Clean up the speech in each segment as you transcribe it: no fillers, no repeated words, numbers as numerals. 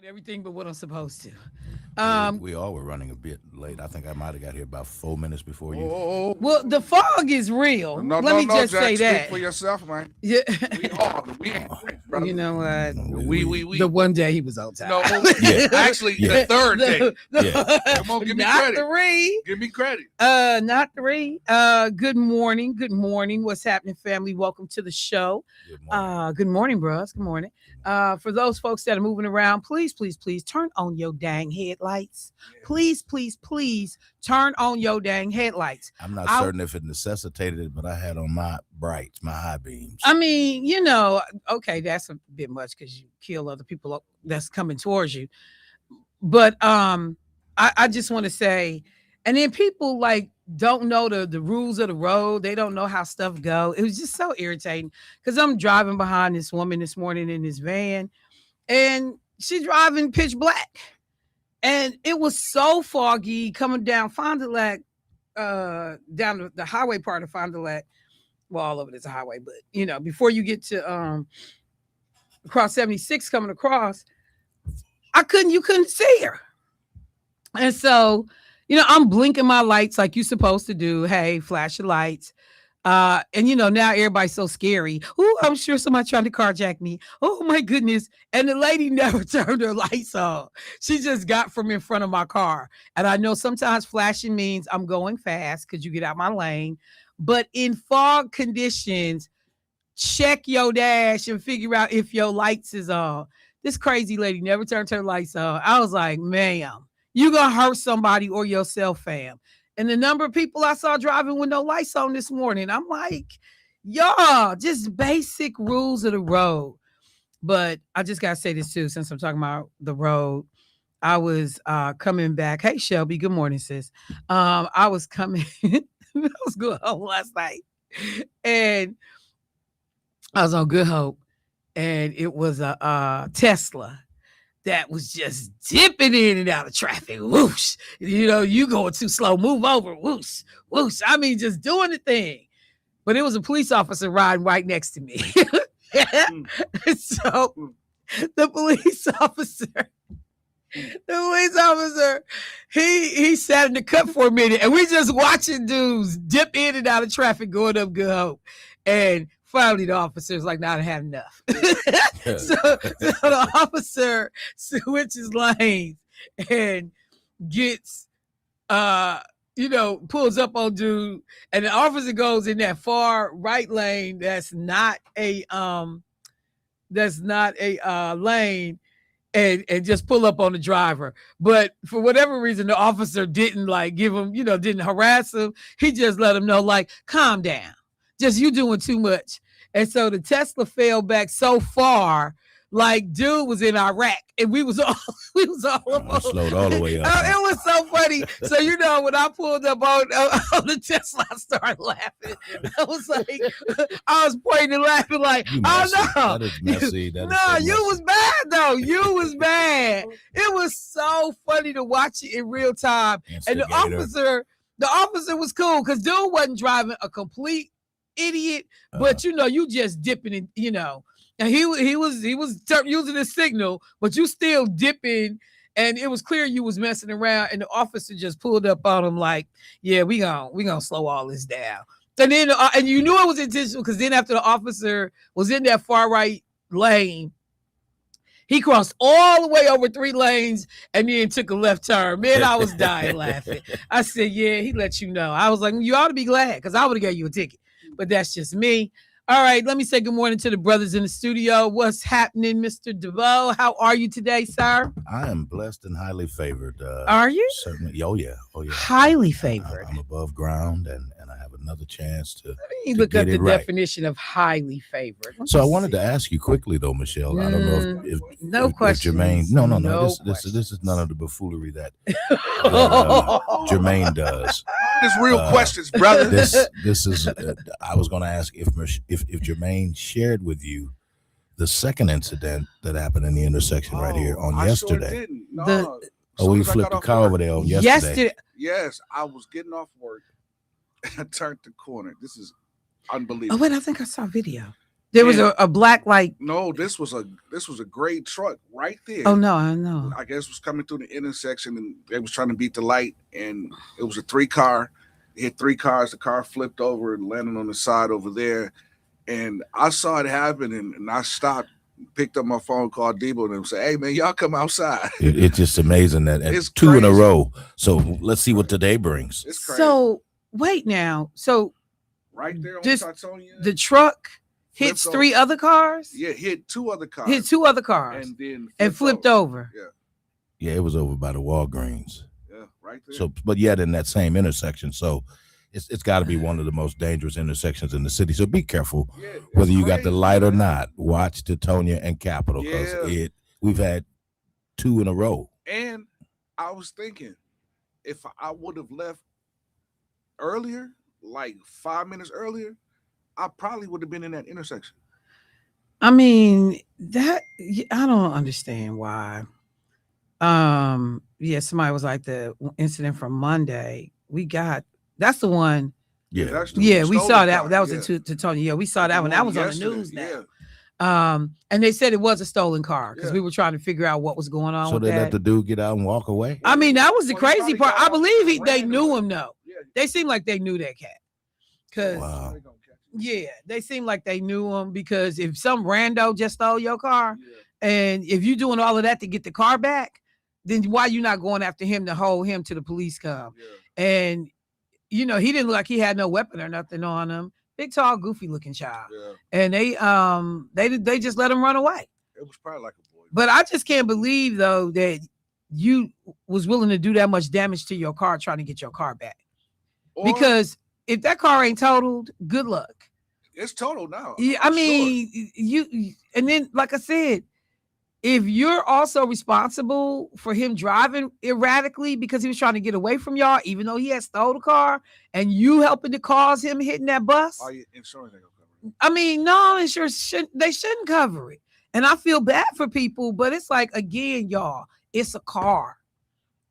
Everything but what I'm supposed to. Well, we, Um, we all were running a bit late. I think I might have got here about 4 minutes before you. Oh, well, the fog is real. no, Let no, me no, just Jack. say Speak that. for yourself, man. Yeah. We ain't Oh, quick, brother. You know what? We. The one day he was on time. No, Yeah. actually, Yeah. the third day. Yeah. Come on, give me not credit. three. Give me credit. Not three. Good morning. Good morning. What's happening, family? Welcome to the show. Good morning. Good morning, bros. Good morning. For those folks that are moving around, please, please, please turn on your dang headlights. Please, please, please turn on your dang headlights. I'm not I- certain if it necessitated it, but I had on my brights, my high beams. I mean, okay, that's a bit much because you kill other people that's coming towards you. But I just want to say, and then people like don't know the rules of the road. They don't know how stuff go. It was just so irritating because I'm driving behind this woman this morning in this van, and she's driving pitch black, and it was so foggy coming down Fond du Lac, down the highway part of Fond du Lac. Well, all of it is a highway, but before you get to across 76 coming across, you couldn't see her. And so, I'm blinking my lights like you're supposed to do. Hey, flash your lights. And now everybody's so scary. Oh, I'm sure somebody trying to carjack me. Oh my goodness. And the lady never turned her lights on. She just got from in front of my car. And I know sometimes flashing means I'm going fast because you get out my lane. But in fog conditions, check your dash and figure out if your lights is on. This crazy lady never turned her lights on. I was like, ma'am, you gonna hurt somebody or yourself, fam. And the number of people I saw driving with no lights on this morning, I'm like, y'all, just basic rules of the road. But I just gotta say this too, since I'm talking about the road. I was coming back. Hey Shelby, good morning, sis. I was coming, I was going home last night. And I was on Good Hope, and it was a Tesla that was just dipping in and out of traffic. Whoosh. You going too slow. Move over. Whoosh. Whoosh. I mean, just doing the thing. But it was a police officer riding right next to me. So the police officer, he sat in the cut for a minute, and we just watching dudes dip in and out of traffic going up Good Hope. And finally, the officer's like, "Now I had enough." so the officer switches lanes and gets, pulls up on dude, and the officer goes in that far right lane. That's not a lane. And just pull up on the driver. But for whatever reason, the officer didn't give him, didn't harass him. He just let him know, calm down. Just you doing too much. And so the Tesla fell back so far, dude was in Iraq, and we was all Slowed all the way up. It was so funny. So when I pulled up on the Tesla, I started laughing. I was like, I was pointing and laughing oh no, That is messy. That is no, so you messy. was bad though. You was bad. It was so funny to watch it in real time. And Instigator. the officer was cool because dude wasn't driving a complete idiot, but you just dipping in, and he was using his signal, but you still dipping, and it was clear you was messing around, and the officer just pulled up on him like, yeah, we gonna slow all this down. And then and you knew it was intentional because then after the officer was in that far right lane, he crossed all the way over 3 lanes and then took a left turn. Man, I was dying laughing. I said, yeah, he let you know. I was like, you ought to be glad because I would have gave you a ticket. But that's just me. All right, let me say good morning to the brothers in the studio. What's happening, Mr. DeVoe? How are you today, sir? I am blessed and highly favored. Are you? Certainly. Oh, yeah. Highly favored. I'm above ground, and I have another chance to. Let me look up the definition of highly favored. So I wanted to ask you quickly, though, Michelle. I don't know if no questions. Jermaine. No. This is none of the buffoonery that Jermaine does. It's real questions, brother. This is. I was going to ask if Jermaine shared with you the second incident that happened in the intersection right here on yesterday. Sure didn't. No. We flipped the car over there on yesterday. Yes, I was getting off work. I turned the corner. This is Oh unbelievable. wait, I think I saw video. There was a black like. No, this was a gray truck right there. Oh no, I know. I guess was coming through the intersection and they was trying to beat the light, and it was a 3-car. It hit 3 cars. The car flipped over and landed on the side over there. And I saw it happen, and I stopped, picked up my phone, called Debo, and said, "Hey man, y'all come outside." It's just amazing that It's two in a crazy. row. So let's see what today brings. It's crazy. So wait now. So right there on this- Titonia, the truck hits Flipped 3 other cars. yeah, hit 2 other cars. Hit 2 other cars and then flipped over. Yeah, it was over by the Walgreens. Yeah, right there. So, but yet in that same intersection. So it's got to be one of the most dangerous intersections in the city. So be careful yeah, it's whether you got the crazy, light or man. not. Watch Titonia and Capitol because we've had 2 in a row. And I was thinking, if I would have left earlier, like 5 minutes earlier, I probably would have been in that intersection. I mean, that I don't understand why. Yeah, somebody was like the incident from Monday. That's the one. Yeah, that's the Yeah, we stolen saw that. car. That was Yeah. in Tony. Yeah, we saw that The one. That was on the yesterday. news now. Yeah. And they said it was a stolen car because Yeah. we were trying to figure out what was going on so with they that. let the dude get out and walk away. I mean, that was the Well, he crazy probably part. got I off believe and they ran knew away. him though. Yeah. They seemed like they knew that cat. Cause Wow. They gonna catch him. yeah, they seemed like they knew him because if some rando just stole your car Yeah. and if you doing all of that to get the car back, then why you not going after him to hold him till the police come? Yeah. And he didn't look like he had no weapon or nothing on him. Big, tall, goofy looking child. Yeah. And they just let him run away. It was probably like a boy. But I just can't believe though that you was willing to do that much damage to your car trying to get your car back. Or Because if that car ain't totaled, good luck. it's total now. Yeah, I I'm sure. mean, you and then like I said, if you're also responsible for him driving erratically because he was trying to get away from y'all, even though he had stole the car, and you helping to cause him hitting that bus, All your insurance ain't gonna cover it. I mean, no, insurance shouldn't cover it. And I feel bad for people, but it's like again, y'all, it's a car.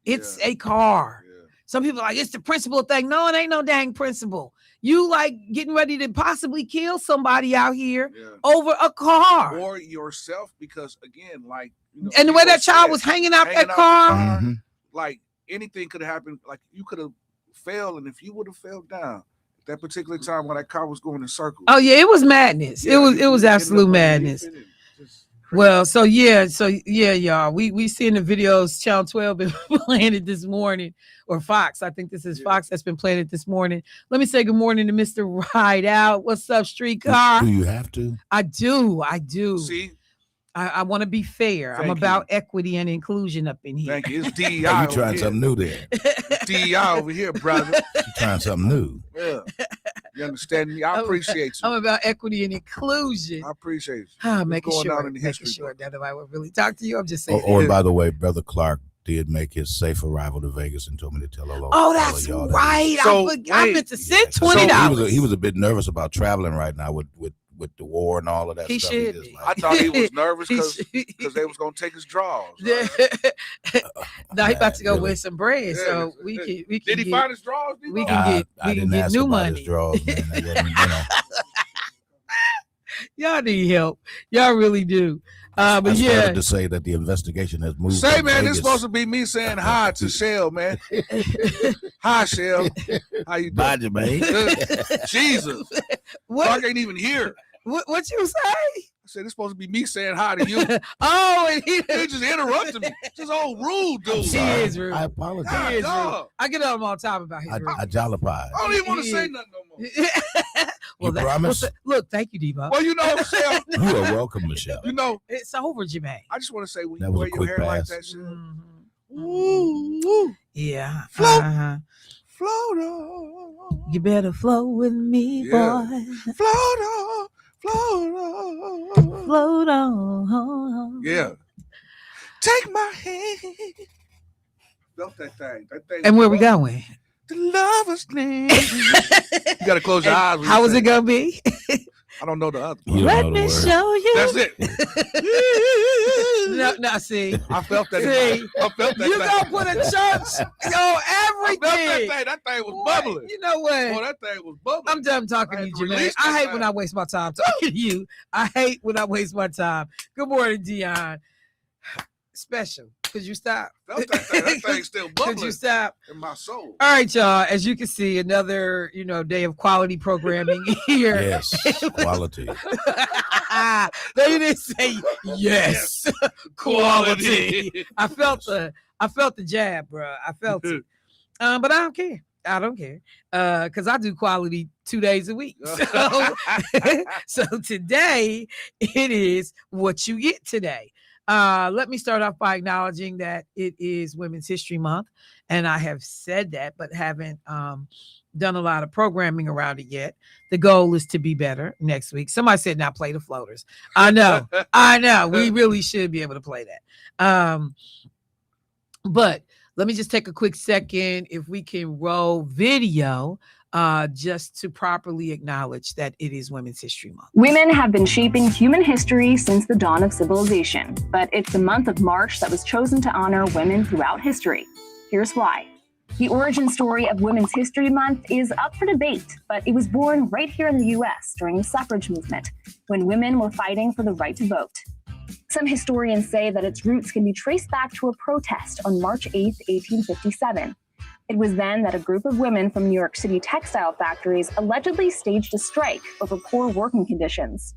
It's Yeah. a car. Yeah. Some people are like, it's the principle thing. No, it ain't no dang principle. You like getting ready to possibly kill somebody out here Yeah. over a car. Or yourself, because again, like And the way people that child said, was hanging out hanging that out car. the car, Mhm. like anything could have happened. Like you could have failed, and if you would have fell down at that particular time when that car was going in circles. Oh yeah, it was madness. yeah, it you was ended up absolute underneath madness. it and just crazy. Well, so yeah, y'all. We seen the videos. Channel 12 been playing it this morning, or Fox. I think this is Yeah. Fox that's been playing it this morning. Let me say good morning to Mr. Ride Out. What's up, streetcar? Do you have to? I do. See, I want to be fair. I'm Thank about equity and inclusion up in here. thank you. It's DEI. You over trying here. something new there? DEI over here, brother. You trying something new? Yeah. You understand me? I appreciate I'm you. about equity and inclusion. I appreciate you. Making going sure, on in the history that nobody would really talk to you. I'm just saying. Oh, and by the way, Brother Clark did make his safe arrival to Vegas and told me to tell hello. Oh, all of that's y'all that right. So, I wait. meant to send So $20. he was a bit nervous about traveling right now with the war and all of that He stuff. should just be. I thought he was nervous He because they was gonna take his drawers. Yeah. Right? Now he about to go really? win some bread, Yeah, so yeah. we can Did he get, find his drawers? we Debo? can get I didn't ask new about money. his draws, man. That wasn't, Y'all need help. Y'all really do. I But started yeah, to say that the investigation has moved. Say, from man, Vegas. this supposed to be me saying hi to Shell, man. Hi, Shell. How you Bye, doing? Jermaine. Jesus, what Clark ain't even here. what you say? I said, this supposed to be me saying hi to you. Oh, and he He just interrupted me. Just old rude I'm dude. He sorry. is rude. I He apologize. is God, rude. dog. I get on him all the time about his I rude. jollified. I don't even want to He say is. nothing no more. You promise? Look, thank you, Debo. Well, you know, Shell, You are welcome, Michelle. you know, It's over, Jermaine. I just want to say when That you was a wear your quick hair like pass. that, Shell, Mhm. ooh, ooh, Yeah. Float. Uh-huh. float on. You better flow with me, Yeah. boy. Float on, float on. Float on. Yeah. Take my hand. Felt that thing. That thing. And where we going? The lover's name. You gotta close your eyes. when How you was say it gonna be? I don't know the other. You don't Let know the me word. show you. That's it. no, see. I felt that. See, I felt that. You thing. gonna put a church on I felt that everything. thing. That thing was Boy, bubbling. you know what? Boy, that thing was bubbling. I'm done talking I to you, had to Jermaine. release I that hate thing. when I waste my time talking to you. I hate when I waste my time. Good morning, Dion. Special. Could you stop? Felt that thing. That thing's still bubbling Could you stop? in my soul. All right, y'all. As you can see, another day of quality programming here. Yes, quality. No, you didn't say yes. Quality. I felt the jab, bro. I felt it. But I don't care. I don't care. Because I do quality 2 days a week. So today it is what you get today. Let me start off by acknowledging that it is Women's History Month, and I have said that, but haven't done a lot of programming around it yet. The goal is to be better next week. Somebody said not play the floaters. I know. We really should be able to play that. But let me just take a quick second, if we can roll video, just to properly acknowledge that it is Women's History Month. Women have been shaping human history since the dawn of civilization, but it's the month of March that was chosen to honor women throughout history. Here's why. The origin story of Women's History Month is up for debate, but it was born right here in the US during the suffrage movement, when women were fighting for the right to vote. Some historians say that its roots can be traced back to a protest on March 8, 1857. It was then that a group of women from New York City textile factories allegedly staged a strike over poor working conditions.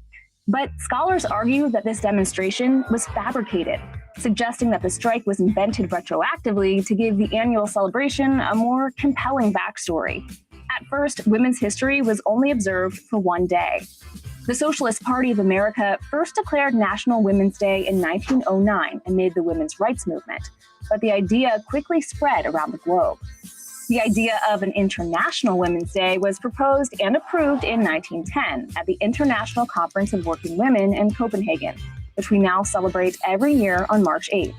But scholars argue that this demonstration was fabricated, suggesting that the strike was invented retroactively to give the annual celebration a more compelling backstory. At first, women's history was only observed for one day. The Socialist Party of America first declared National Women's Day in 1909 amid the women's rights movement, but the idea quickly spread around the globe. The idea of an International Women's Day was proposed and approved in 1910 at the International Conference of Working Women in Copenhagen, which we now celebrate every year on March 8th.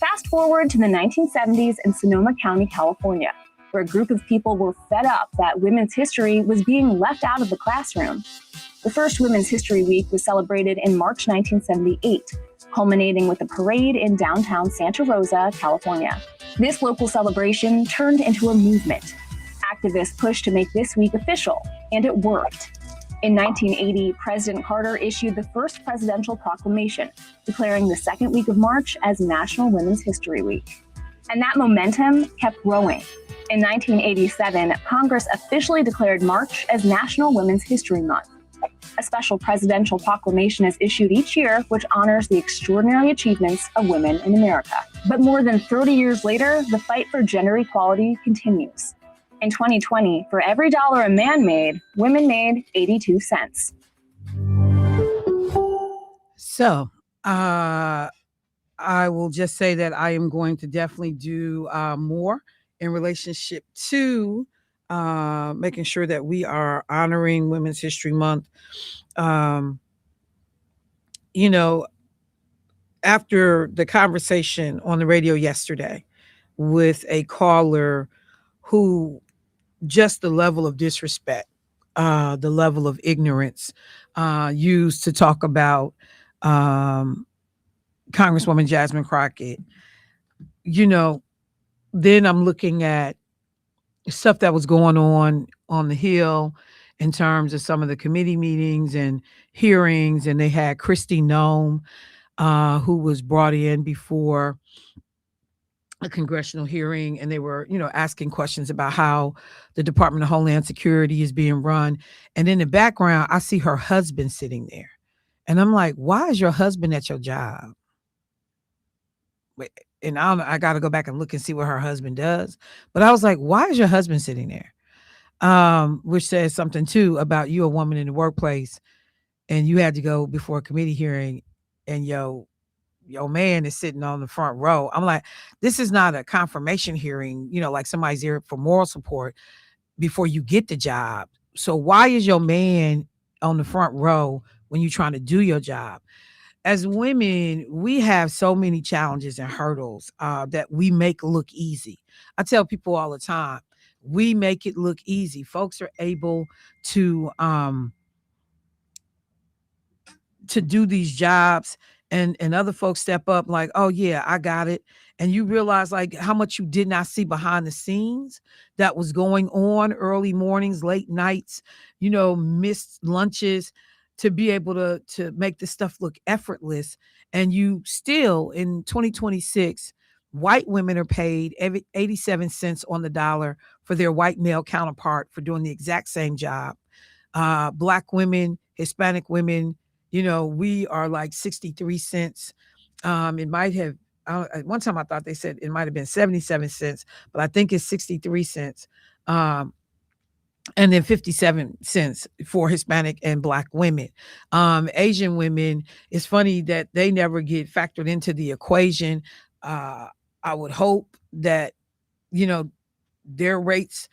Fast forward to the 1970s in Sonoma County, California, where a group of people were fed up that women's history was being left out of the classroom. The first Women's History Week was celebrated in March 1978, culminating with a parade in downtown Santa Rosa, California. This local celebration turned into a movement. Activists pushed to make this week official, and it worked. In 1980, President Carter issued the first presidential proclamation, declaring the second week of March as National Women's History Week. And that momentum kept growing. In 1987, Congress officially declared March as National Women's History Month. A special presidential proclamation is issued each year, which honors the extraordinary achievements of women in America. But more than 30 years later, the fight for gender equality continues. In 2020, for every dollar a man made, women made 82 cents. So, I will just say that I am going to definitely do more in relationship to making sure that we are honoring Women's History Month. After the conversation on the radio yesterday with a caller who just the level of disrespect, the level of ignorance used to talk about Congresswoman Jasmine Crockett, then I'm looking at stuff that was going on the Hill in terms of some of the committee meetings and hearings, and they had Christy Nome, who was brought in before a congressional hearing, and they were, asking questions about how the Department of Homeland Security is being run. And in the background, I see her husband sitting there. And I'm like, why is your husband at your job? And I got to go back and look and see what her husband does. But I was like, why is your husband sitting there? Which says something too about you, a woman in the workplace, and you had to go before a committee hearing, and your man is sitting on the front row. I'm like, this is not a confirmation hearing, like somebody's there for moral support before you get the job. So why is your man on the front row when you're trying to do your job? As women, we have so many challenges and hurdles that we make look easy. I tell people all the time, we make it look easy. Folks are able to do these jobs and other folks step up like, oh yeah, I got it. And you realize like how much you did not see behind the scenes that was going on, early mornings, late nights, missed lunches, to be able to make this stuff look effortless. And you still in 2026, white women are paid 87 cents on the dollar for their white male counterpart for doing the exact same job. Black women, Hispanic women, we are like 63 cents. It might have, one time I thought they said it might have been 77 cents, but I think it's 63 cents. And then 57 cents for Hispanic and Black women. Asian women, it's funny that they never get factored into the equation. I would hope that, their rates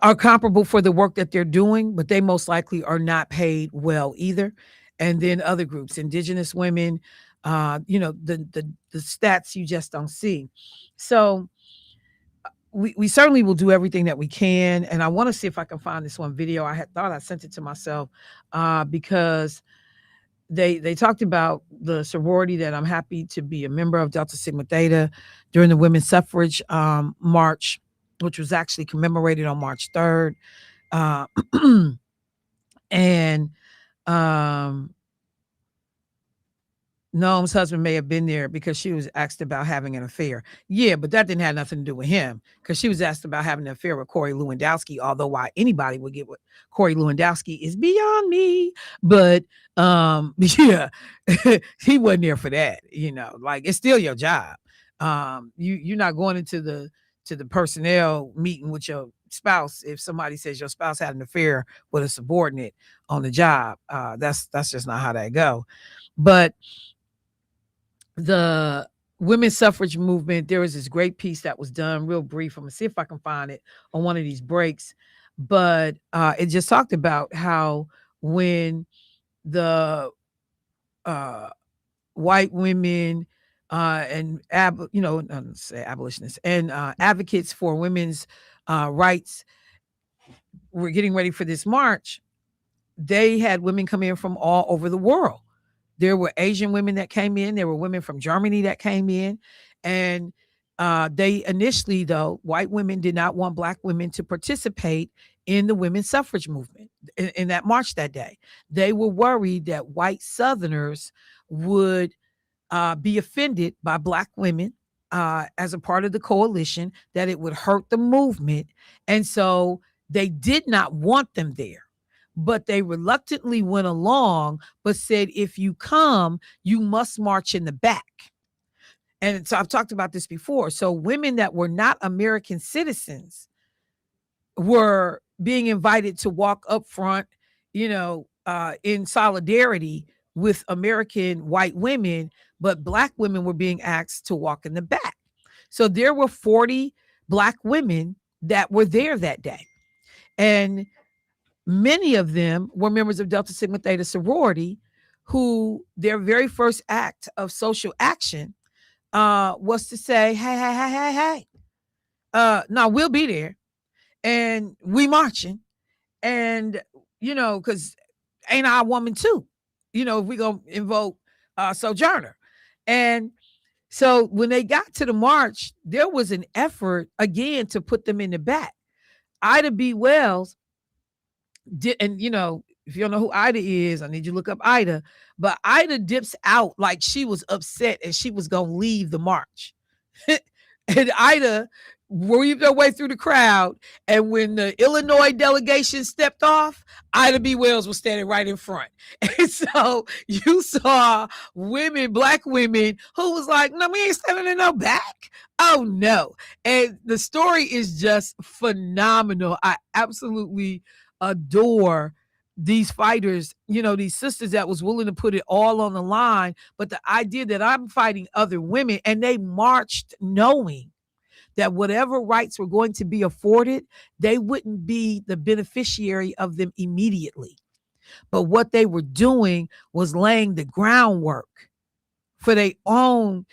are comparable for the work that they're doing, but they most likely are not paid well either. And then other groups, indigenous women, the stats you just don't see. So we certainly will do everything that we can. And I want to see if I can find this one video. I had thought I sent it to myself because they talked about the sorority that I'm happy to be a member of, Delta Sigma Theta, during the women's suffrage march, which was actually commemorated on March 3rd. And Noam's husband may have been there because she was asked about having an affair. Yeah, but that didn't have nothing to do with him, because she was asked about having an affair with Corey Lewandowski, although why anybody would get with Corey Lewandowski is beyond me. But yeah, he wasn't there for that. Like, it's still your job. You're not going into the personnel meeting with your spouse if somebody says your spouse had an affair with a subordinate on the job. That's just not how that go. But the women's suffrage movement, there was this great piece that was done, real brief. I'm gonna see if I can find it on one of these breaks. But it just talked about how when the white women and say abolitionists and advocates for women's rights were getting ready for this march, they had women come in from all over the world. There were Asian women that came in. There were women from Germany that came in. And they initially, though, white women did not want Black women to participate in the women's suffrage movement in that march that day. They were worried that white Southerners would be offended by Black women as a part of the coalition, that it would hurt the movement. And so they did not want them there. But they reluctantly went along, but said, if you come, you must march in the back. And so I've talked about this before. So women that were not American citizens were being invited to walk up front, in solidarity with American white women, but Black women were being asked to walk in the back. So there were 40 Black women that were there that day. And many of them were members of Delta Sigma Theta sorority, who their very first act of social action was to say, hey, no, we'll be there and we marching. And, because ain't I a woman too, if we gonna invoke Sojourner. And so when they got to the march, there was an effort again to put them in the back. Ida B. Wells did, and if you don't know who Ida is, I need you to look up Ida. But Ida dips out like she was upset and she was gonna leave the march. And Ida weaved her way through the crowd. And when the Illinois delegation stepped off, Ida B. Wells was standing right in front. And so you saw women, Black women, who was like, no, we ain't standing in no back. Oh no. And the story is just phenomenal. I absolutely adore these fighters, these sisters that was willing to put it all on the line. But the idea that I'm fighting other women, and they marched knowing that whatever rights were going to be afforded, they wouldn't be the beneficiary of them immediately. But what they were doing was laying the groundwork for their own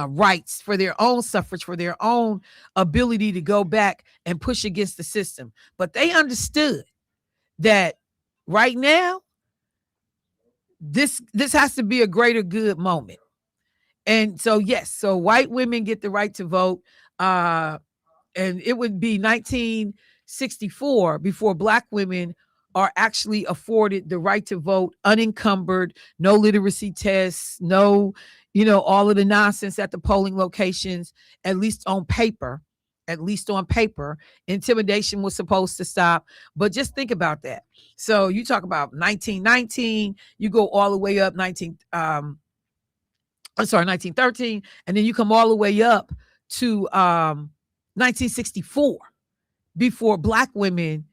rights, for their own suffrage, for their own ability to go back and push against the system. But they understood that right now, this has to be a greater good moment. And so yes, so white women get the right to vote. And it would be 1964 before black women are actually afforded the right to vote unencumbered, no literacy tests, no, all of the nonsense at the polling locations, at least on paper. At least on paper, intimidation was supposed to stop. But just think about that. So you talk about 1919, you go all the way up 1913, and then you come all the way up to 1964 before black women,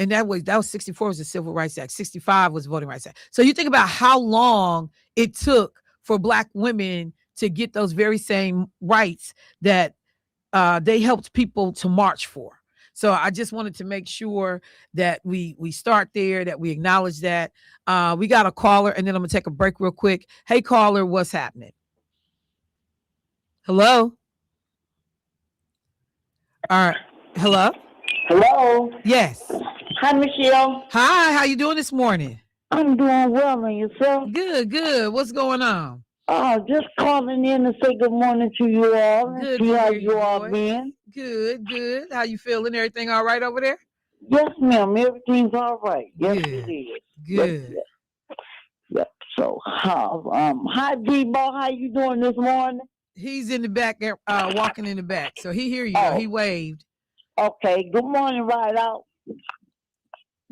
and that was 64 was the Civil Rights Act, 65 was Voting Rights Act. So you think about how long it took for black women to get those very same rights that they helped people to march for. So I just wanted to make sure that we start there, that we acknowledge that. We got a caller, and then I'm gonna take a break real quick. Hey, caller, what's happening? Hello. All right. Hello. Hello. Yes. Hi, Michelle. Hi. How you doing this morning? I'm doing well, and yourself? Good. Good. What's going on? Just calling in to say good morning to you all and Good see to how hear you your all voice. been. Good. Good. How you feeling? Everything all right over there? Yes, ma'am. Everything's all right. Yes, Good. it is. Good. Yep. So, hi, D-Ball. How you doing this morning? He's in the back, walking in the back. So he hear you. Oh. He waved. Okay. Good morning, right out.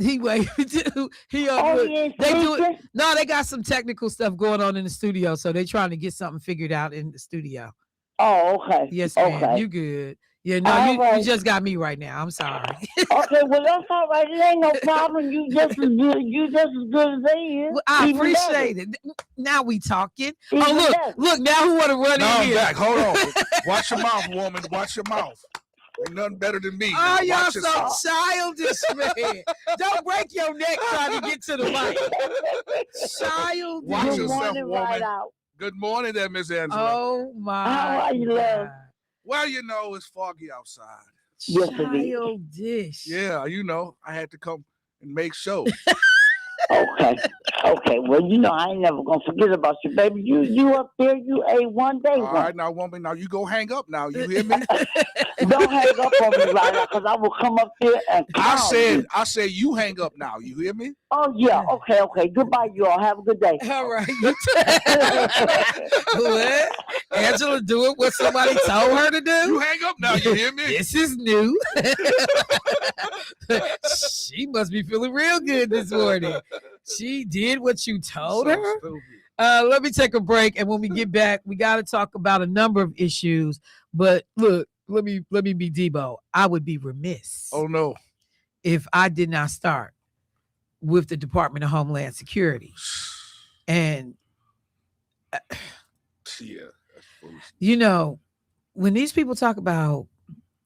He waved too. He ain't they do it. sleeping? No, they got some technical stuff going on in the studio, so they trying to get something figured out in the studio. Oh, okay. Yes, ma'am. Okay. You good? Yeah, no, All you right. just got me right now. I'm sorry. Okay, well that's all right. It ain't no problem. You just as good. You just as good as they is. Well, I Even better. appreciate it. Now we talking. Even Oh, better. look, now who want to run Now in I'm here? back. Hold on. Watch your mouth, woman. Watch your mouth. Ain't nothing better than me. Oh, Now, y'all watch so yourself. childish, man. Don't break your neck trying to get to the mic. Childish. Watch Good yourself, morning, woman. right out. Good morning there, Miss Angela. Oh my How are you, love? God. Well, it's foggy outside. Yes, it is. Childish. Yeah, I had to come and make sure. Okay. Okay. Well, I ain't never gonna forget about you, baby. You up there? You a one day All one. right, now, woman, now you go hang up now. You hear me? Don't hang up on me right now, cause I will come up there and call you. I said you hang up now. You hear me? Oh yeah. Okay. Okay. Goodbye, you all. Have a good day. All right. What? Angela doing what somebody told her to You do? hang up now. You hear me? This is new. She must be feeling real good this morning. She did what you told So her. stupid. Let me take a break, and when we get back, we got to talk about a number of issues. But look, let me be Debo. I would be remiss Oh no. if I did not start with the Department of Homeland Security. And Yeah, that's foolish. when these people talk about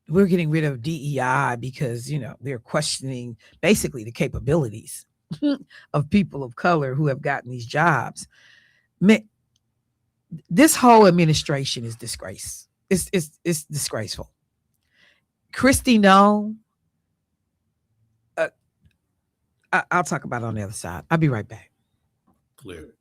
we're getting rid of DEI because they're questioning basically the capabilities of people of color who have gotten these jobs. Man, this whole administration is disgrace. It's disgraceful. Christy Nome, I'll talk about it on the other side. I'll be right back. Clear.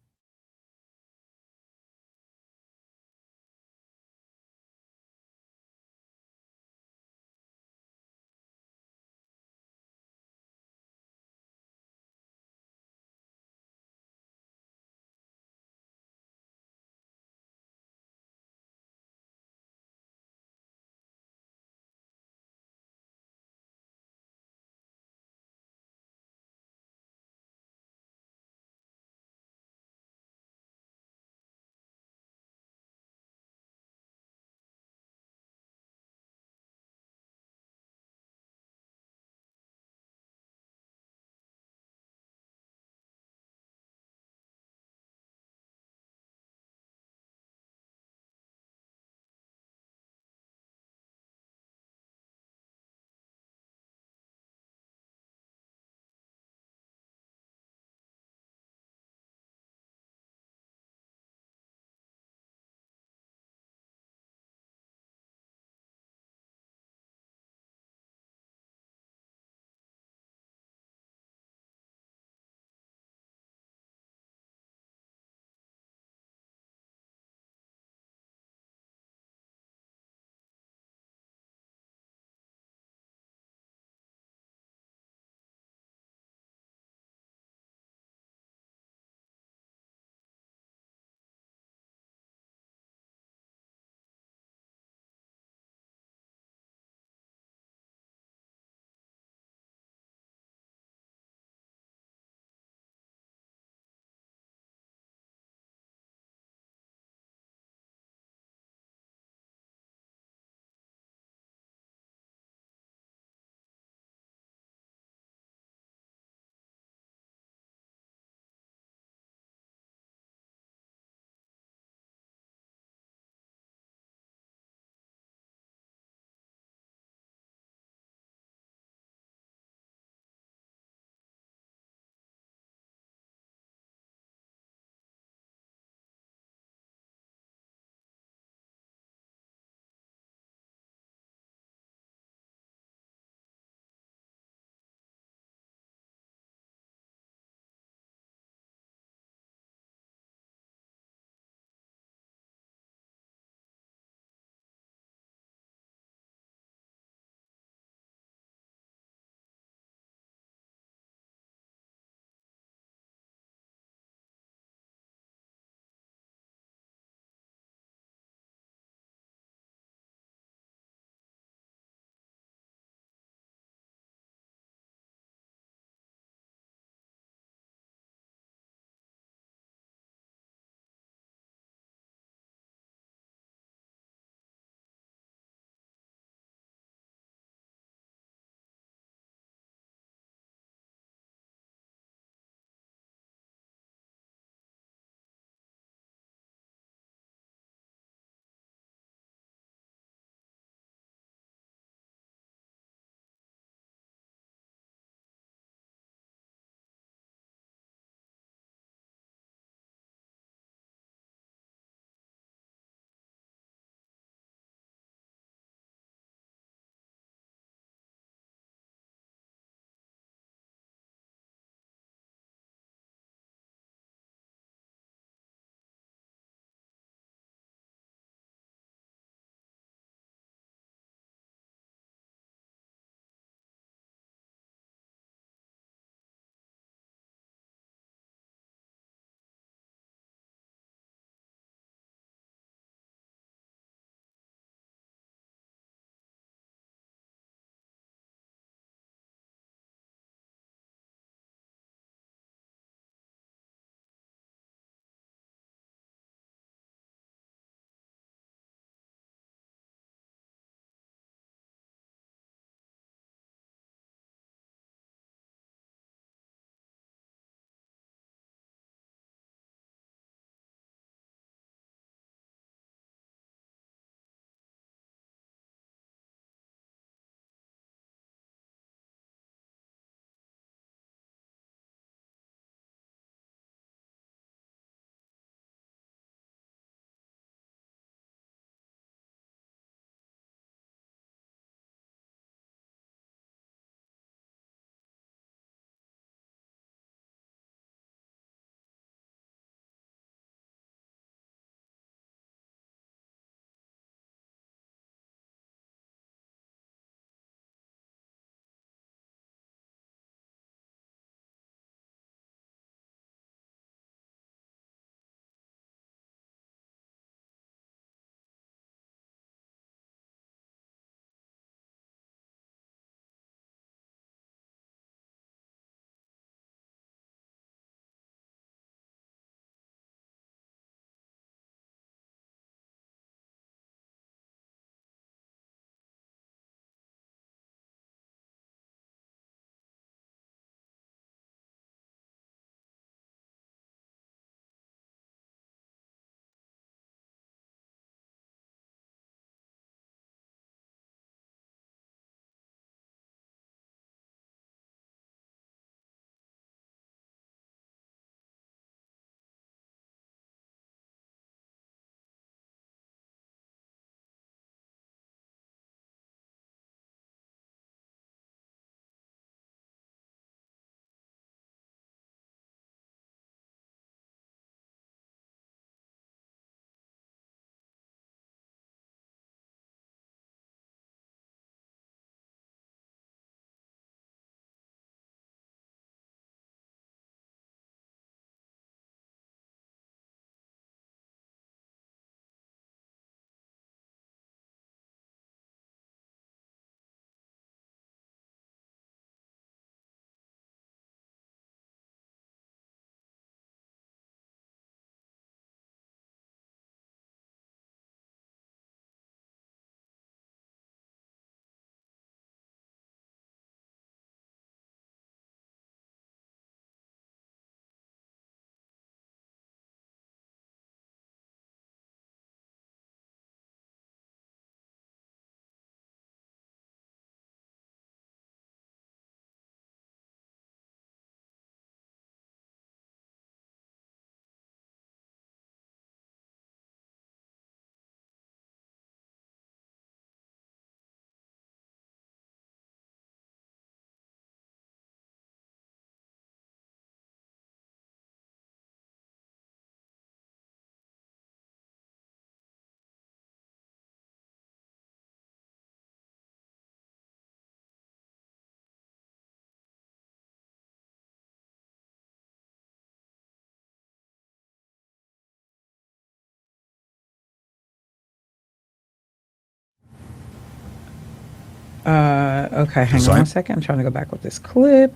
Okay, hang on Sorry. one second. I'm trying to go back with this clip.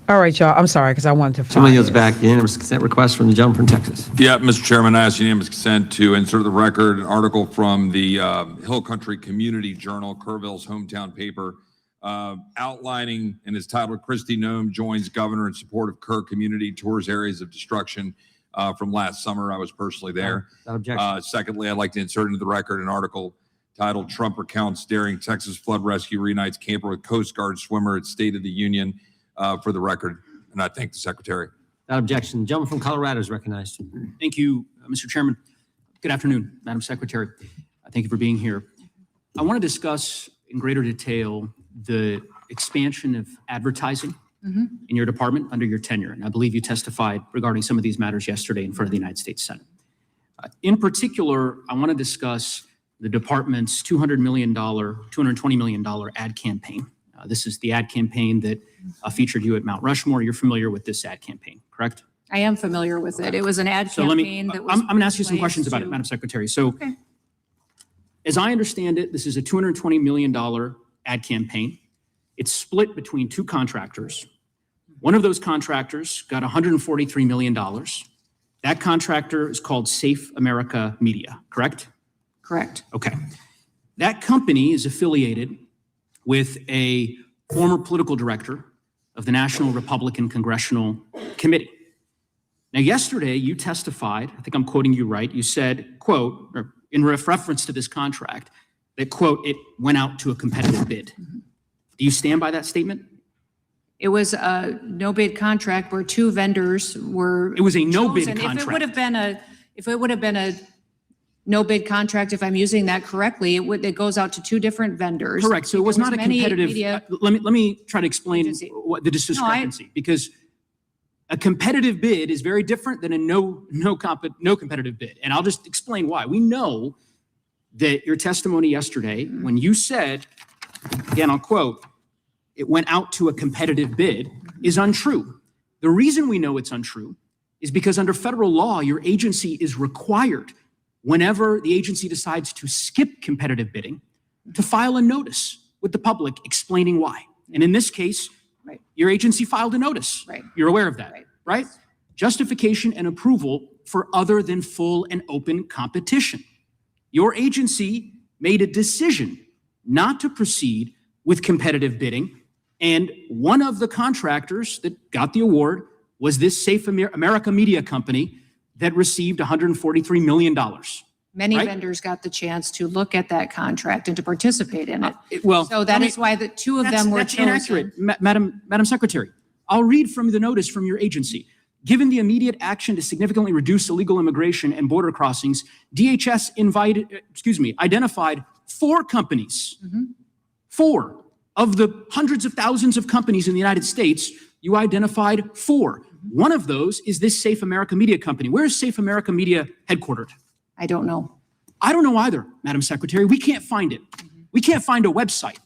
All right, y'all. I'm sorry because I wanted to find Someone yields this. back. Unanimous consent request from the gentleman from Texas. Yeah, Mr. Chairman, I ask unanimous consent to insert the record an article from the Hill Country Community Journal, Kerrville's hometown paper, outlining, and is titled, Kristi Noem Joins Governor in Support of Kerr Community, Tours Areas of Destruction, from last summer. I was personally there. Without objection. Secondly, I'd like to insert into the record an article titled, Trump Recounts Daring Texas Flood Rescue Reunites Camper with Coast Guard Swimmer at State of the Union, for the record. And I thank the Secretary. Without objection. The gentleman from Colorado is recognized. Thank you, Mr. Chairman. Good afternoon, Madam Secretary. Thank you for being here. I want to discuss in greater detail the expansion of advertising in your department under your tenure. And I believe you testified regarding some of these matters yesterday in front of the United States Senate. In particular, I want to discuss the department's $220 million ad campaign. This is the ad campaign that featured you at Mount Rushmore. You're familiar with this ad campaign, correct? I am familiar with it. It was an ad So let campaign me, that was. I'm going to ask you some placed questions about it, to- Madam Secretary. So Okay. as I understand it, this is a $220 million ad campaign. It's split between two contractors. One of those contractors got $143 million. That contractor is called Safe America Media, correct? Correct. Okay. That company is affiliated with a former political director of the National Republican Congressional Committee. Now, yesterday you testified, I think I'm quoting you right, you said, quote, or in reference to this contract, that, quote, it went out to a competitive bid. Do you stand by that statement? It was a no bid contract where two vendors were. It was a no bid chosen. If contract. it would have been a no bid contract, if I'm using that correctly, it goes out to two different vendors. Correct. So it was There not a many competitive. media- Let me try to explain agency. what the discrepancy, because a competitive bid is very different than a no competitive bid. And I'll just explain why. We know that your testimony yesterday, when you said, again, I'll quote, it went out to a competitive bid, is untrue. The reason we know it's untrue is because under federal law, your agency is required, whenever the agency decides to skip competitive bidding, to file a notice with the public explaining why. And in this case, Right. your agency filed a notice. Right. You're aware of that, Right. right? Justification and approval for other than full and open competition. Your agency made a decision not to proceed with competitive bidding, and one of the contractors that got the award was this Safe America Media Company that received $143 million. Many Right. vendors got the chance to look at that contract and to participate in it. Well, So that is why the two of them were that's chosen. inaccurate, Madam Secretary. I'll read from the notice from your agency. Given the immediate action to significantly reduce illegal immigration and border crossings, DHS identified 4 companies. 4 of the hundreds of thousands of companies in the United States, you identified 4. One of those is this Safe America Media Company. Where is Safe America Media headquartered? I don't know. I don't know either, Madam Secretary. We can't find it. We can't find a website.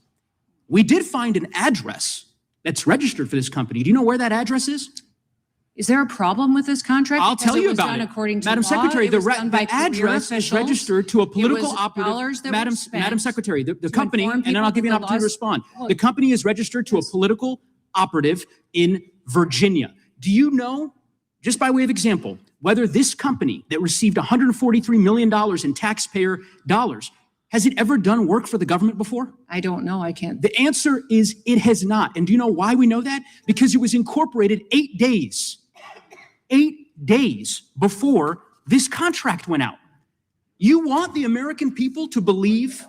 We did find an address that's registered for this company. Do you know where that address is? Is there a problem with this contract? I'll Because tell you was about done it. According to Madam law. Secretary, It the was done by career address is officials. registered to a political was operative. dollars that were spent Madam Secretary, the to company, inform and then I'll people give you an that the opportunity to laws- respond. Look. The company is registered to a political operative in Virginia. Do you know, just by way of example, whether this company that received $143 million in taxpayer dollars, has it ever done work for the government before? I don't know. I can't. The answer is it has not. And do you know why we know that? Because it was incorporated 8 days before this contract went out. You want the American people to believe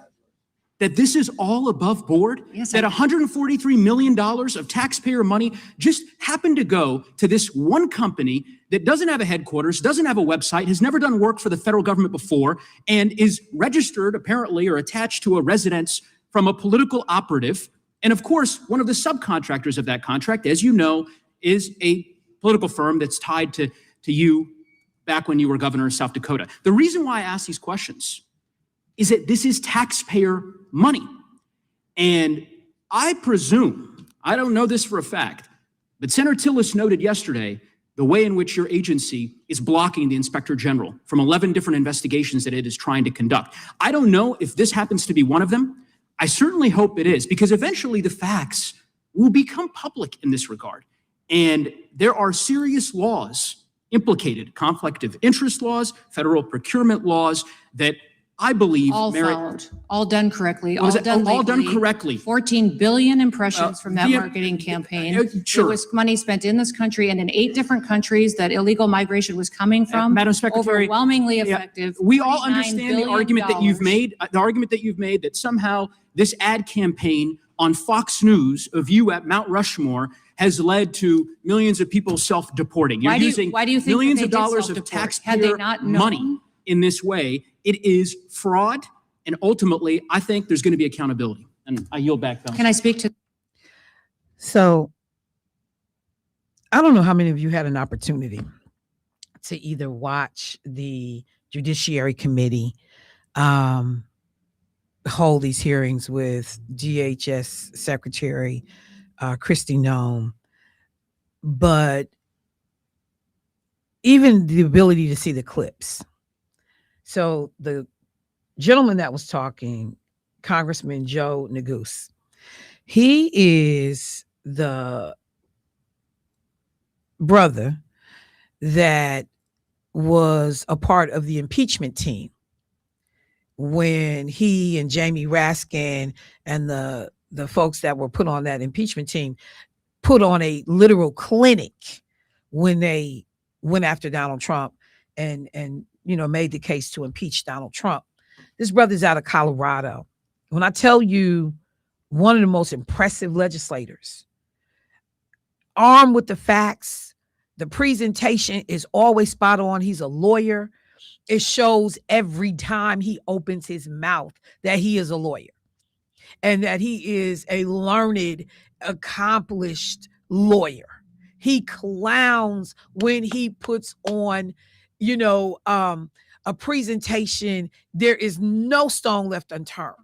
that this is all above board? Yes, that I- $143 million of taxpayer money just happened to go to this one company that doesn't have a headquarters, doesn't have a website, has never done work for the federal government before, and is registered apparently or attached to a residence from a political operative. And of course, one of the subcontractors of that contract, as you know, is a political firm that's tied to you back when you were governor of South Dakota. The reason why I ask these questions is that this is taxpayer money. And I presume, I don't know this for a fact, but Senator Tillis noted yesterday the way in which your agency is blocking the Inspector General from 11 different investigations that it is trying to conduct. I don't know if this happens to be one of them. I certainly hope it is, because eventually the facts will become public in this regard. And there are serious laws implicated, conflict of interest laws, federal procurement laws, that I believe All merit. followed, all done correctly, What was all it? done All done legally. correctly. 14 billion impressions from that the- marketing campaign. Sure. It was money spent in this country and in 8 different countries that illegal migration was coming from. Madam Secretary, Overwhelmingly yeah, effective. we all $49 understand the billion. argument that you've made, that somehow this ad campaign on Fox News of you at Mount Rushmore has led to millions of people self-deporting. You're Why do you using think that millions they of did dollars of self-deport? Had they taxpayer not money known? in this way. It is fraud, and ultimately, I think there's going to be accountability. And I yield back, though. Can I speak to? So I don't know how many of you had an opportunity to either watch the Judiciary Committee hold these hearings with DHS Secretary Kristi Noem, but even the ability to see the clips. So the gentleman that was talking, Congressman Joe Neguse, he is the brother that was a part of the impeachment team when he and Jamie Raskin and the folks that were put on that impeachment team put on a literal clinic when they went after Donald Trump and made the case to impeach Donald Trump. This brother's out of Colorado. When I tell you, one of the most impressive legislators, armed with the facts, the presentation is always spot on. He's a lawyer. It shows every time he opens his mouth that he is a lawyer and that he is a learned, accomplished lawyer. He clowns when he puts on, a presentation. There is no stone left unturned.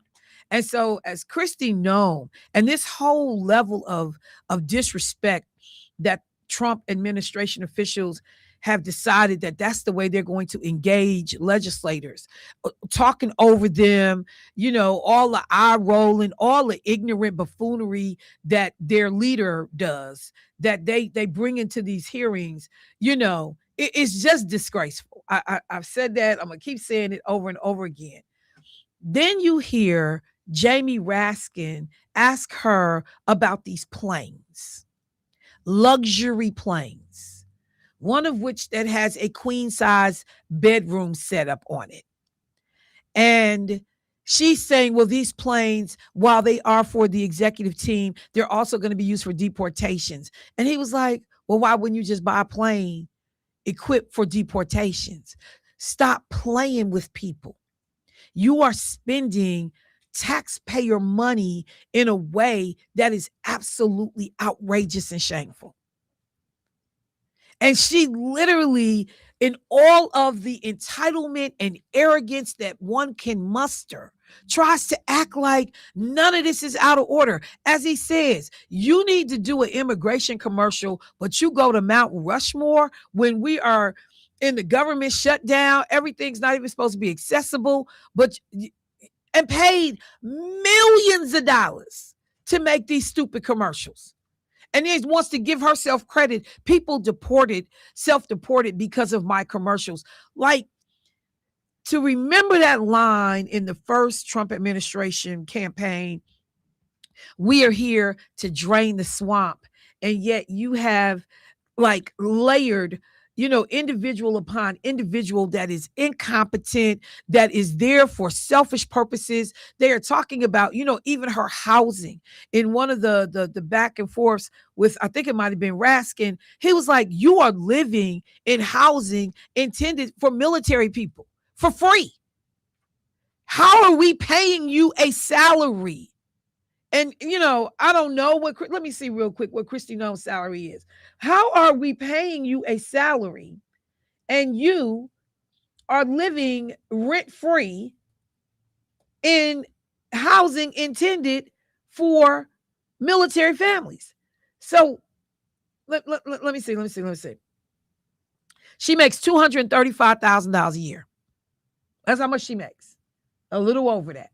And so as Kristi Noem and this whole level of disrespect that Trump administration officials have decided that that's the way they're going to engage legislators, talking over them, all the eye rolling, all the ignorant buffoonery that their leader does, that they bring into these hearings, it's just disgraceful. I've said that. I'm going to keep saying it over and over again. Then you hear Jamie Raskin ask her about these planes, luxury planes, one of which that has a queen size bedroom set up on it. And she's saying, well, these planes, while they are for the executive team, they're also going to be used for deportations. And he was like, well, why wouldn't you just buy a plane equipped for deportations? Stop playing with people. You are spending taxpayer money in a way that is absolutely outrageous and shameful. And she literally, in all of the entitlement and arrogance that one can muster, tries to act like none of this is out of order. As he says, you need to do an immigration commercial, but you go to Mount Rushmore when we are in the government shutdown, everything's not even supposed to be accessible, and paid millions of dollars to make these stupid commercials. And he wants to give herself credit. People self-deported because of my commercials. Like, to remember that line in the first Trump administration campaign, we are here to drain the swamp. And yet you have like layered, individual upon individual that is incompetent, that is there for selfish purposes. They are talking about, even her housing. In one of the back and forths with, I think it might have been Raskin, he was like, you are living in housing intended for military people for free. How are we paying you a salary? And, I don't know let me see real quick what Kristi Noem's salary is. How are we paying you a salary and you are living rent-free in housing intended for military families? So let me see. She makes $235,000 a year. That's how much she makes. A little over that.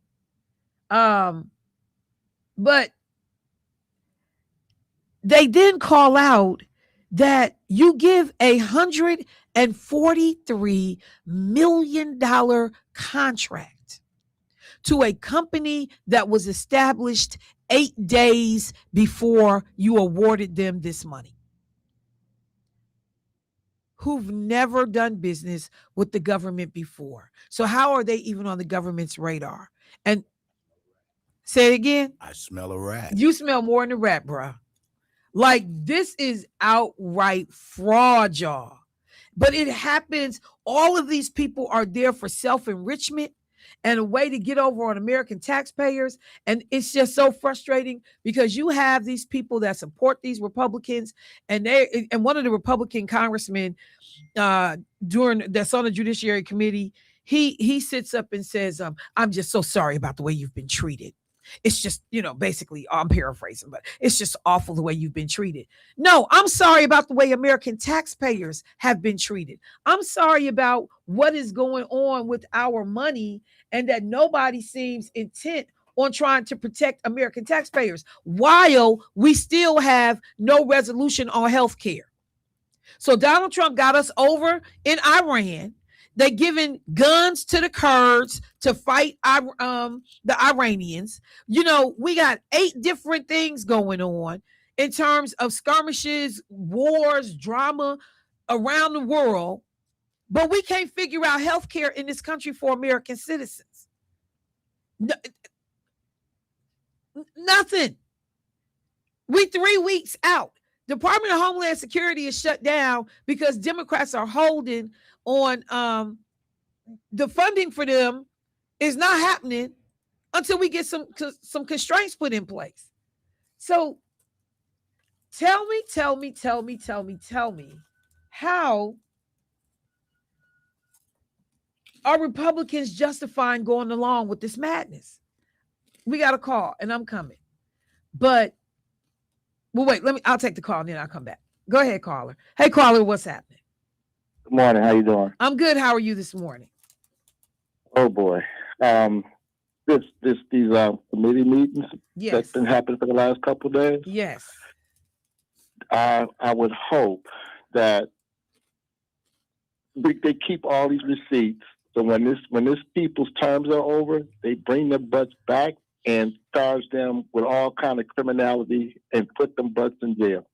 But they then call out that you give $143 million contract to a company that was established 8 days before you awarded them this money, who've never done business with the government before. So how are they even on the government's radar? And say it again. I smell a rat. You smell more than a rat, bruh. Like, this is outright fraud, y'all. But it happens. All of these people are there for self-enrichment and a way to get over on American taxpayers. And it's just so frustrating because you have these people that support these Republicans, and one of the Republican congressmen that's on the Judiciary Committee, he sits up and says, I'm just so sorry about the way you've been treated. It's just, basically, I'm paraphrasing, but it's just awful the way you've been treated. No, I'm sorry about the way American taxpayers have been treated. I'm sorry about what is going on with our money and that nobody seems intent on trying to protect American taxpayers while we still have no resolution on health care. So Donald Trump got us over in Iran. They're giving guns to the Kurds to fight the Iranians. We got 8 different things going on in terms of skirmishes, wars, drama around the world, but we can't figure out healthcare in this country for American citizens. Nothing. We 3 weeks out. Department of Homeland Security is shut down because Democrats are holding on. The funding for them is not happening until we get some constraints put in place. So tell me, how are Republicans justifying going along with this madness? We got a call, and I'm coming. But wait, I'll take the call and then I'll come back. Go ahead, caller. Hey, caller, what's happening? Good morning. How you doing? I'm good. How are you this morning? Oh boy. These committee meetings that's been happening for the last couple of days. Yes. I would hope that they keep all these receipts. So when this people's terms are over, they bring their butts back and charge them with all kind of criminality and put them butts in jail.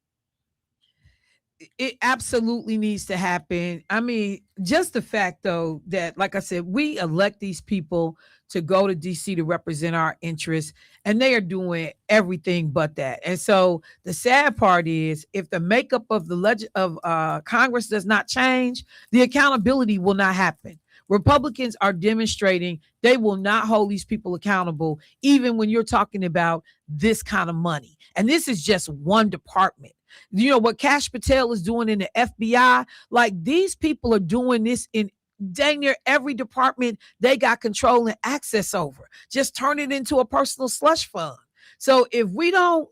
It absolutely needs to happen. I mean, just the fact, though, that, like I said, we elect these people to go to D.C. to represent our interests, and they are doing everything but that. And so the sad part is, if the makeup of the Congress does not change, the accountability will not happen. Republicans are demonstrating they will not hold these people accountable, even when you're talking about this kind of money. And this is just one department. What Kash Patel is doing in the FBI, like, these people are doing this in dang near every department they got control and access over. Just turn it into a personal slush fund. So if we don't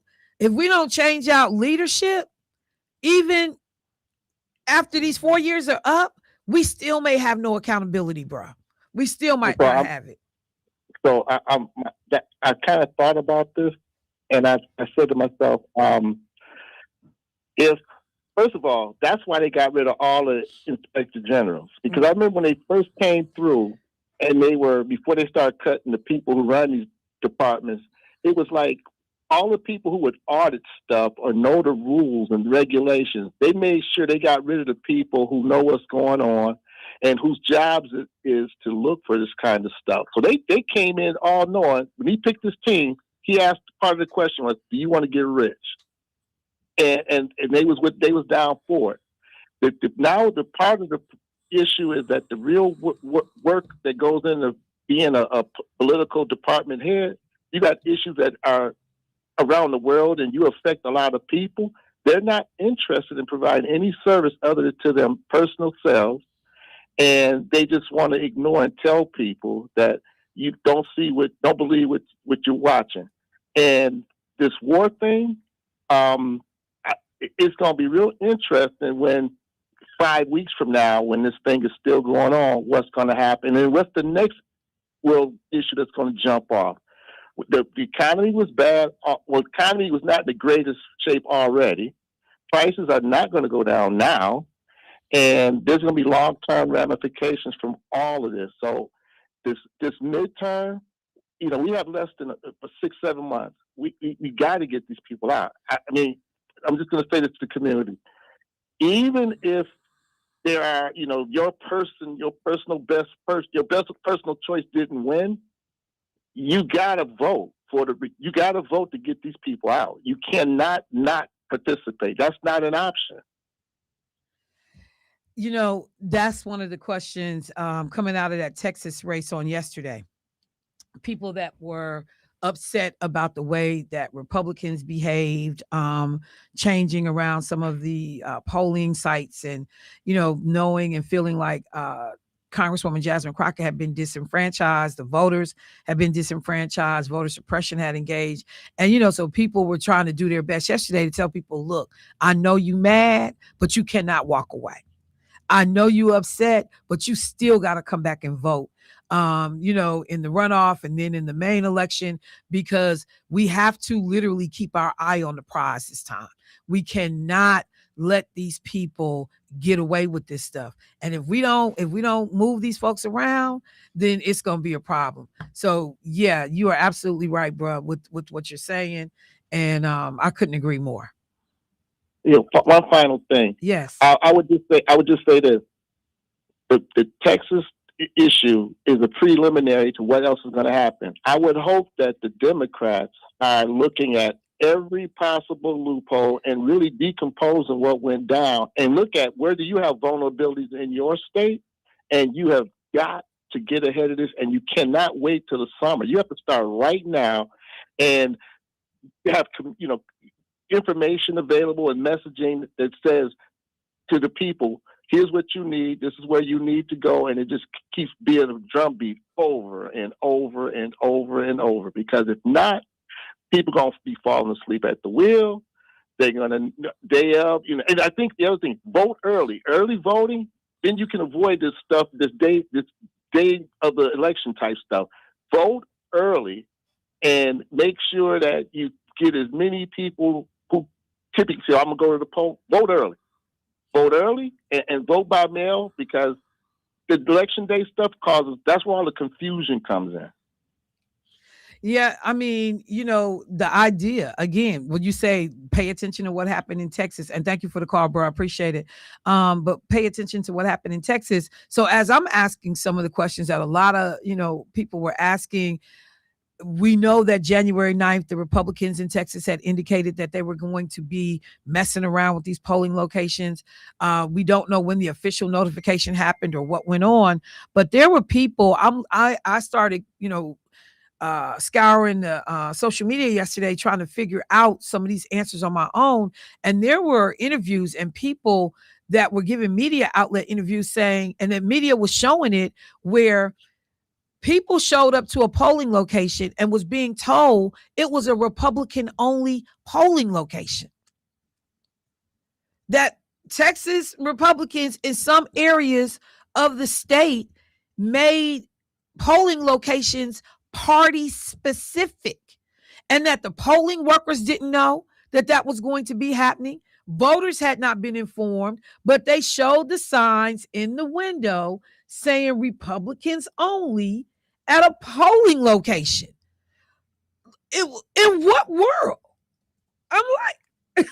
change out leadership, even after these 4 years are up, we still may have no accountability, bro. We still might not have it. So I kind of thought about this, and I said to myself, if, first of all, that's why they got rid of all the inspector generals. Because I remember when they first came through, and before they started cutting the people who run these departments, it was like all the people who would audit stuff or know the rules and regulations, they made sure they got rid of the people who know what's going on and whose jobs it is to look for this kind of stuff. So they came in all knowing. When he picked his team, he asked, part of the question was, do you want to get rich? And they was down for it. Now the part of the issue is that the real work that goes into being a political department head, you got issues that are around the world and you affect a lot of people. They're not interested in providing any service other than to them personal selves, and they just want to ignore and tell people that you don't believe what you're watching. And this war thing, it's going to be real interesting when 5 weeks from now, when this thing is still going on, what's going to happen and what's the next world issue that's going to jump off. The economy was bad. Well, the economy was not in the greatest shape already. Prices are not going to go down now. And there's going to be long-term ramifications from all of this. So this midterm, we have less than 6-7 months. We got to get these people out. I mean, I'm just going to say this to the community. Even if there are, your personal personal choice didn't win, you got to vote you got to vote to get these people out. You cannot not participate. That's not an option. That's one of the questions coming out of that Texas race on yesterday. People that were upset about the way that Republicans behaved, changing around some of the polling sites, and knowing and feeling like Congresswoman Jasmine Crockett had been disenfranchised, the voters had been disenfranchised, voter suppression had engaged, and so people were trying to do their best yesterday to tell people, look, I know you mad, but you cannot walk away. I know you upset, but you still got to come back and vote, in the runoff and then in the main election, because we have to literally keep our eye on the prize this time. We cannot let these people get away with this stuff. And if we don't move these folks around, then it's going to be a problem. So yeah, you are absolutely right, bro, with what you're saying. And I couldn't agree more. One final thing. Yes. I would just say this. The Texas issue is a preliminary to what else is going to happen. I would hope that the Democrats are looking at every possible loophole and really decomposing what went down, and look at where do you have vulnerabilities in your state, and you have got to get ahead of this, and you cannot wait till the summer. You have to start right now, and have information available and messaging that says to the people, here's what you need, this is where you need to go, and it just keeps being a drumbeat over and over and over and over. Because if not, people are going to be falling asleep at the wheel. They're going to day of, and I think the other thing, vote early. Early voting, then you can avoid this stuff, this day of the election type stuff. Vote early and make sure that you get as many people who typically say, I'm going to go to the poll. Vote early. Vote early and vote by mail, because the election day stuff that's where all the confusion comes in. Yeah, I mean, the idea, again, when you say pay attention to what happened in Texas, and thank you for the call, bro, I appreciate it. But pay attention to what happened in Texas. So as I'm asking some of the questions that a lot of, people were asking, we know that January 9th, the Republicans in Texas had indicated that they were going to be messing around with these polling locations. We don't know when the official notification happened or what went on, but there were people, I started, scouring the social media yesterday, trying to figure out some of these answers on my own. And there were interviews and people that were giving media outlet interviews saying, and the media was showing it, where people showed up to a polling location and was being told it was a Republican only polling location. That Texas Republicans in some areas of the state made polling locations party specific, and that the polling workers didn't know that was going to be happening. Voters had not been informed, but they showed the signs in the window saying Republicans only at a polling location. In what world? I'm like,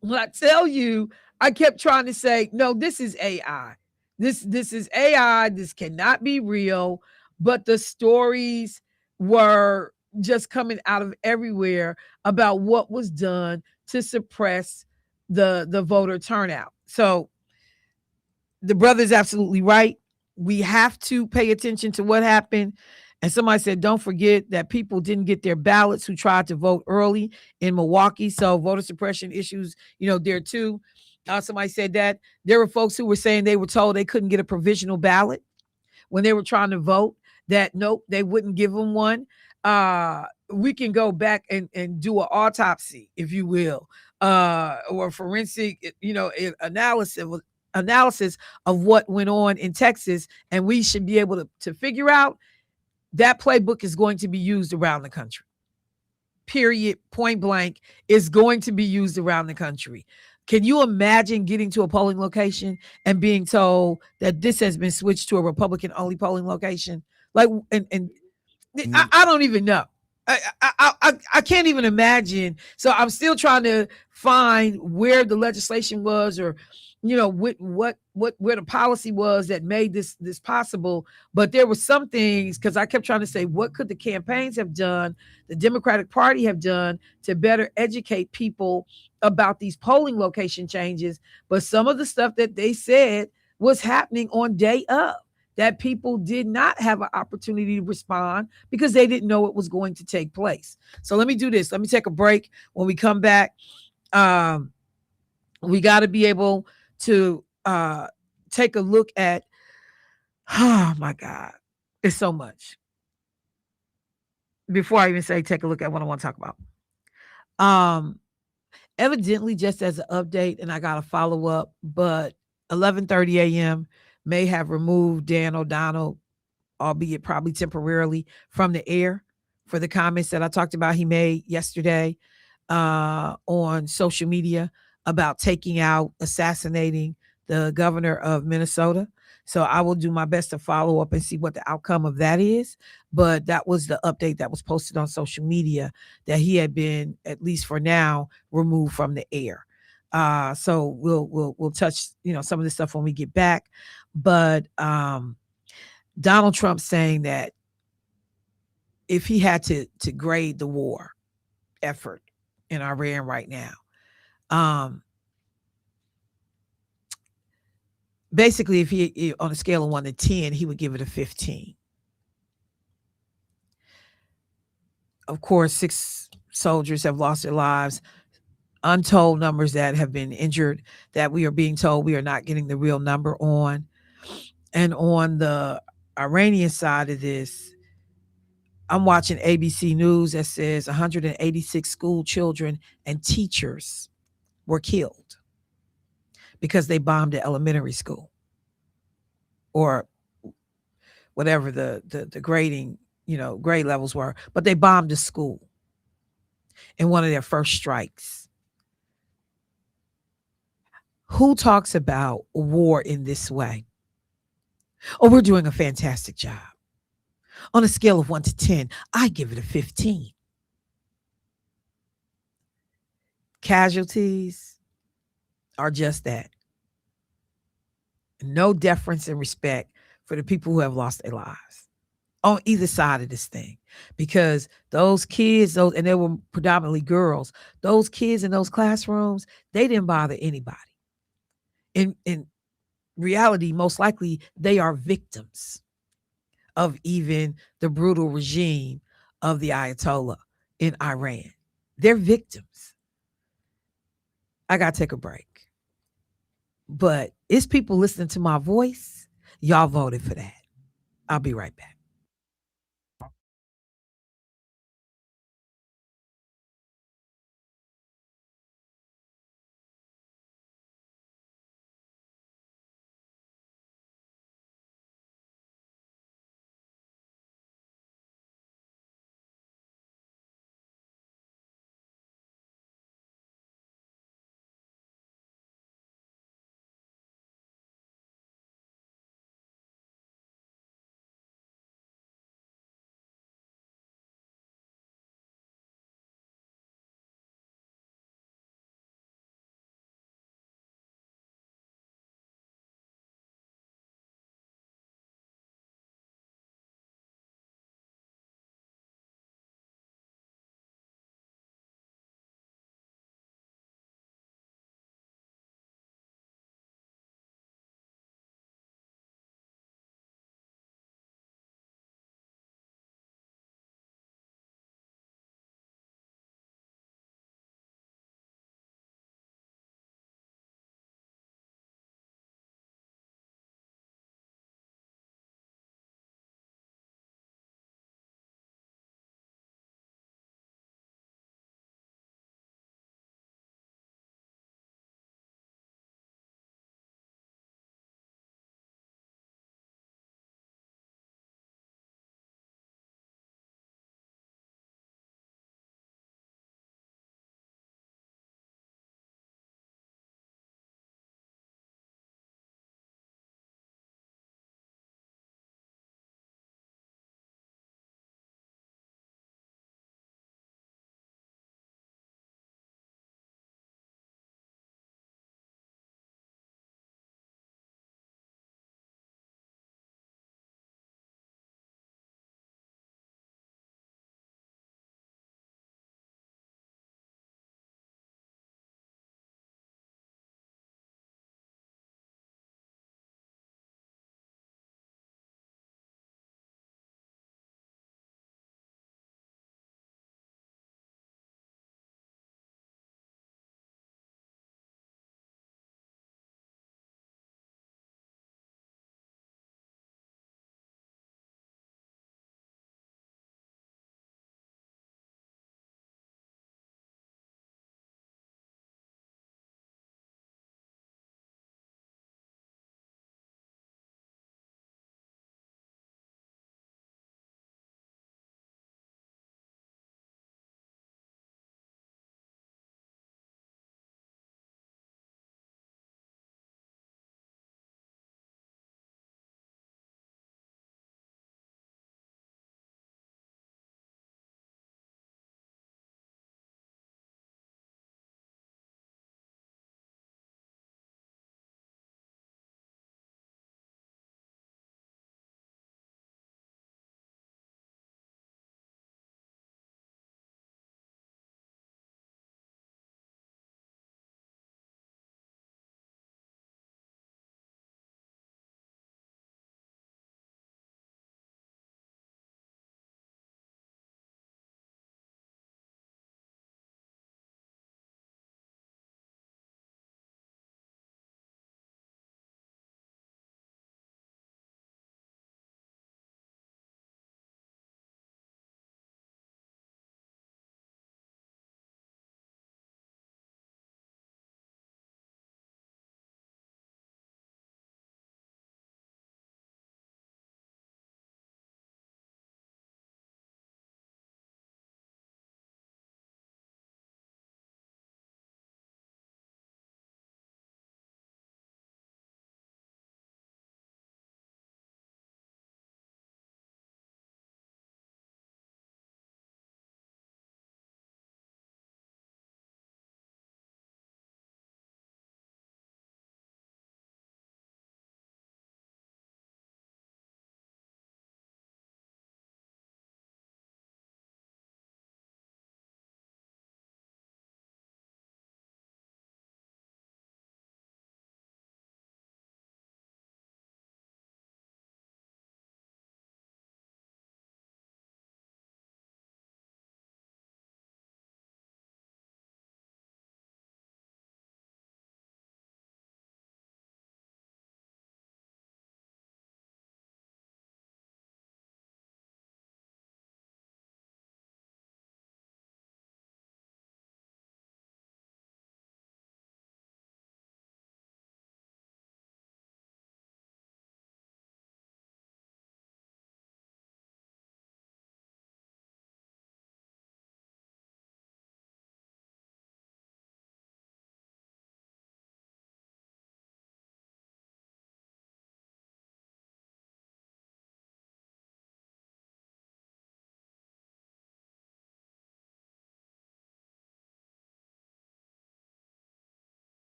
when I tell you, I kept trying to say, no, this is AI. This is AI. This cannot be real. But the stories were just coming out of everywhere about what was done to suppress the voter turnout. So the brother's absolutely right. We have to pay attention to what happened. And somebody said, don't forget that people didn't get their ballots who tried to vote early in Milwaukee. So voter suppression issues, there too. Somebody said that there were folks who were saying they were told they couldn't get a provisional ballot when they were trying to vote, that nope, they wouldn't give them one. We can go back and do an autopsy, if you will, or forensic, analysis of what went on in Texas. And we should be able to figure out that playbook is going to be used around the country. Period, point blank, is going to be used around the country. Can you imagine getting to a polling location and being told that this has been switched to a Republican only polling location? Like, and I don't even know. I can't even imagine. So I'm still trying to find where the legislation was, or what where the policy was that made this possible. But there were some things, because I kept trying to say, what could the campaigns have done, the Democratic Party have done to better educate people about these polling location changes? But some of the stuff that they said was happening on day of, that people did not have an opportunity to respond because they didn't know it was going to take place. So let me do this. Let me take a break. When we come back, we got to be able to take a look at, oh my God, it's so much. Before I even say take a look at what I want to talk about. Evidently, just as an update, and I got to follow up, but 11:30 a.m. may have removed Dan O'Donnell, albeit probably temporarily, from the air for the comments that I talked about he made yesterday on social media about taking out, assassinating the governor of Minnesota. So I will do my best to follow up and see what the outcome of that is. But that was the update that was posted on social media, that he had been, at least for now, removed from the air. So we'll touch some of this stuff when we get back. But Donald Trump saying that if he had to grade the war effort in Iran right now, basically, if he, on a scale of 1 to 10, he would give it a 15. Of course, 6 soldiers have lost their lives, untold numbers that have been injured, that we are being told we are not getting the real number on. And on the Iranian side of this, I'm watching ABC News that says 186 school children and teachers were killed because they bombed the elementary school, or whatever the grading, grade levels were, but they bombed the school in one of their first strikes. Who talks about war in this way? Oh, we're doing a fantastic job. On a scale of 1 to 10, I give it a 15. Casualties are just that. No deference and respect for the people who have lost their lives on either side of this thing, because those kids, and they were predominantly girls, those kids in those classrooms, they didn't bother anybody. In reality, most likely they are victims of even the brutal regime of the Ayatollah in Iran. They're victims. I got to take a break. But it's people listening to my voice. Y'all voted for that. I'll be right back.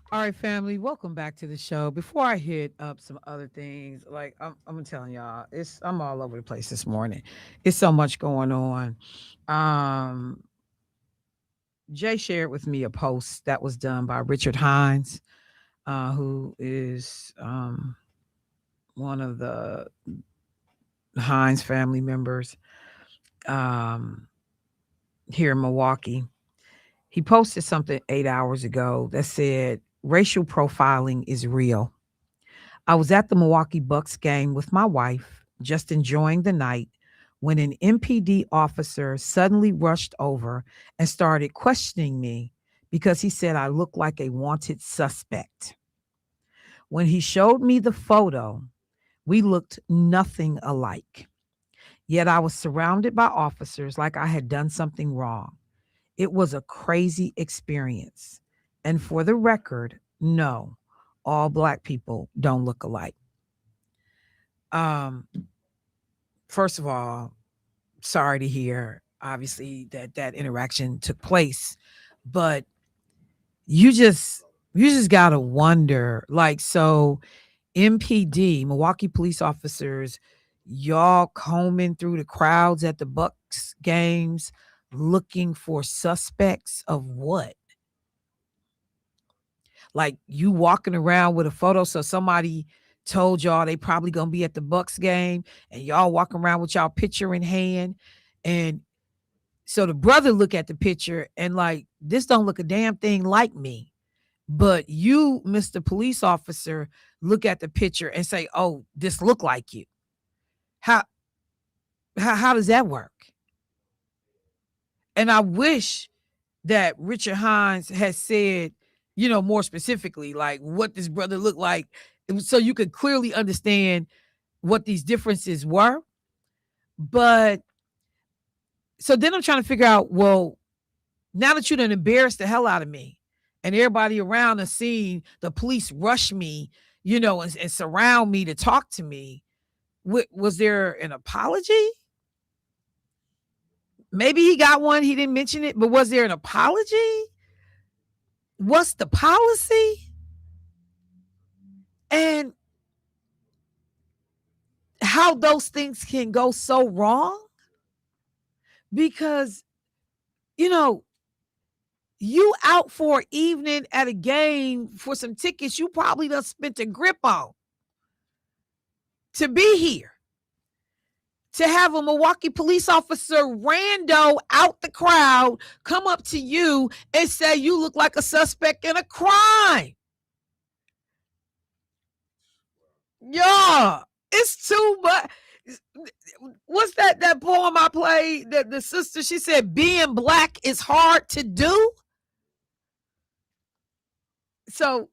All right, family, welcome back to the show. Before I hit up some other things, like I'm telling y'all, I'm all over the place this morning. It's so much going on. Um, Jay shared with me a post that was done by Richard Hines, who is one of the Hines family members um, here in Milwaukee. He posted something 8 hours ago that said racial profiling is real. I was at the Milwaukee Bucks game with my wife, just enjoying the night, when an MPD officer suddenly rushed over and started questioning me because he said I looked like a wanted suspect. When he showed me the photo, we looked nothing alike. Yet I was surrounded by officers like I had done something wrong. It was a crazy experience. And for the record, no, all Black people don't look alike. Um, First of all, sorry to hear, obviously, that interaction took place, but you just gotta wonder, like, so MPD, Milwaukee police officers, y'all combing through the crowds at the Bucks games looking for suspects of what? Like, you walking around with a photo, so somebody told y'all they probably gonna be at the Bucks game, and y'all walking around with y'all picture in hand, and so the brother look at the picture and like, this don't look a damn thing like me. But you, Mr. Police Officer, look at the picture and say, "Oh, this look like you." How how does that work? And I wish that Richard Hines has said, more specifically, like what this brother looked like, so you could clearly understand what these differences were. But so then I'm trying to figure out, well, now that you done embarrassed the hell out of me, and everybody around the scene, the police rush me, and surround me to talk to me, was there an apology? Maybe he got one, he didn't mention it, but was there an apology? What's the policy? And how those things can go so wrong? Because, you out for an evening at a game for some tickets you probably done spent a grip on to be here. To have a Milwaukee police officer rando out the crowd come up to you and say you look like a suspect in a crime. Yeah, it's too much. What's that poem I played? The sister, she said, being Black is hard to do. So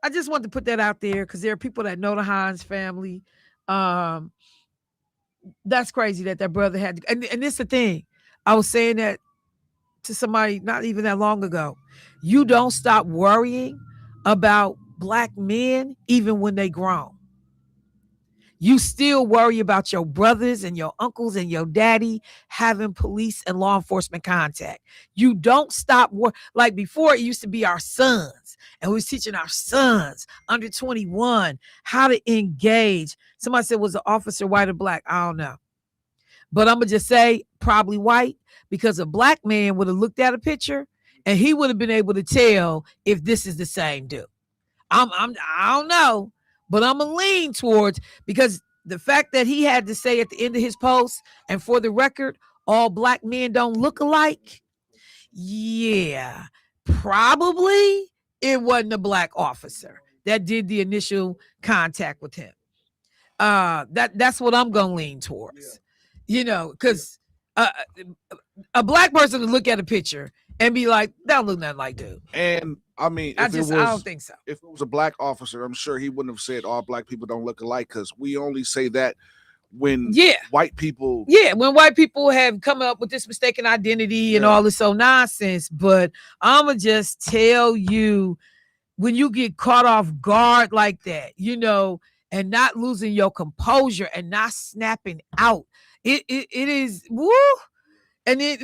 I just wanted to put that out there because there are people that know the Hines family. That's crazy that brother had to, and this is the thing. I was saying that to somebody not even that long ago. You don't stop worrying about Black men even when they grown. You still worry about your brothers and your uncles and your daddy having police and law enforcement contact. You don't stop like before. It used to be our sons, and we was teaching our sons under 21 how to engage. Somebody said, was the officer white or Black? I don't know, but I'm gonna just say probably white, because a Black man would have looked at a picture and he would have been able to tell if this is the same dude. I don't know, but I'm gonna lean towards, because the fact that he had to say at the end of his post, and for the record, all Black men don't look alike. Yeah, probably it wasn't a Black officer that did the initial contact with him. That's what I'm gonna lean towards. Because a Black person would look at a picture and be like, that don't look nothing like dude. And I mean, I don't think so. If it was a Black officer, I'm sure he wouldn't have said all Black people don't look alike, because we only say that when white people. Yeah, when white people have come up with this mistaken identity and all this old nonsense. But I'ma just tell you, when you get caught off guard like that, and not losing your composure and not snapping out, it is woo. And it's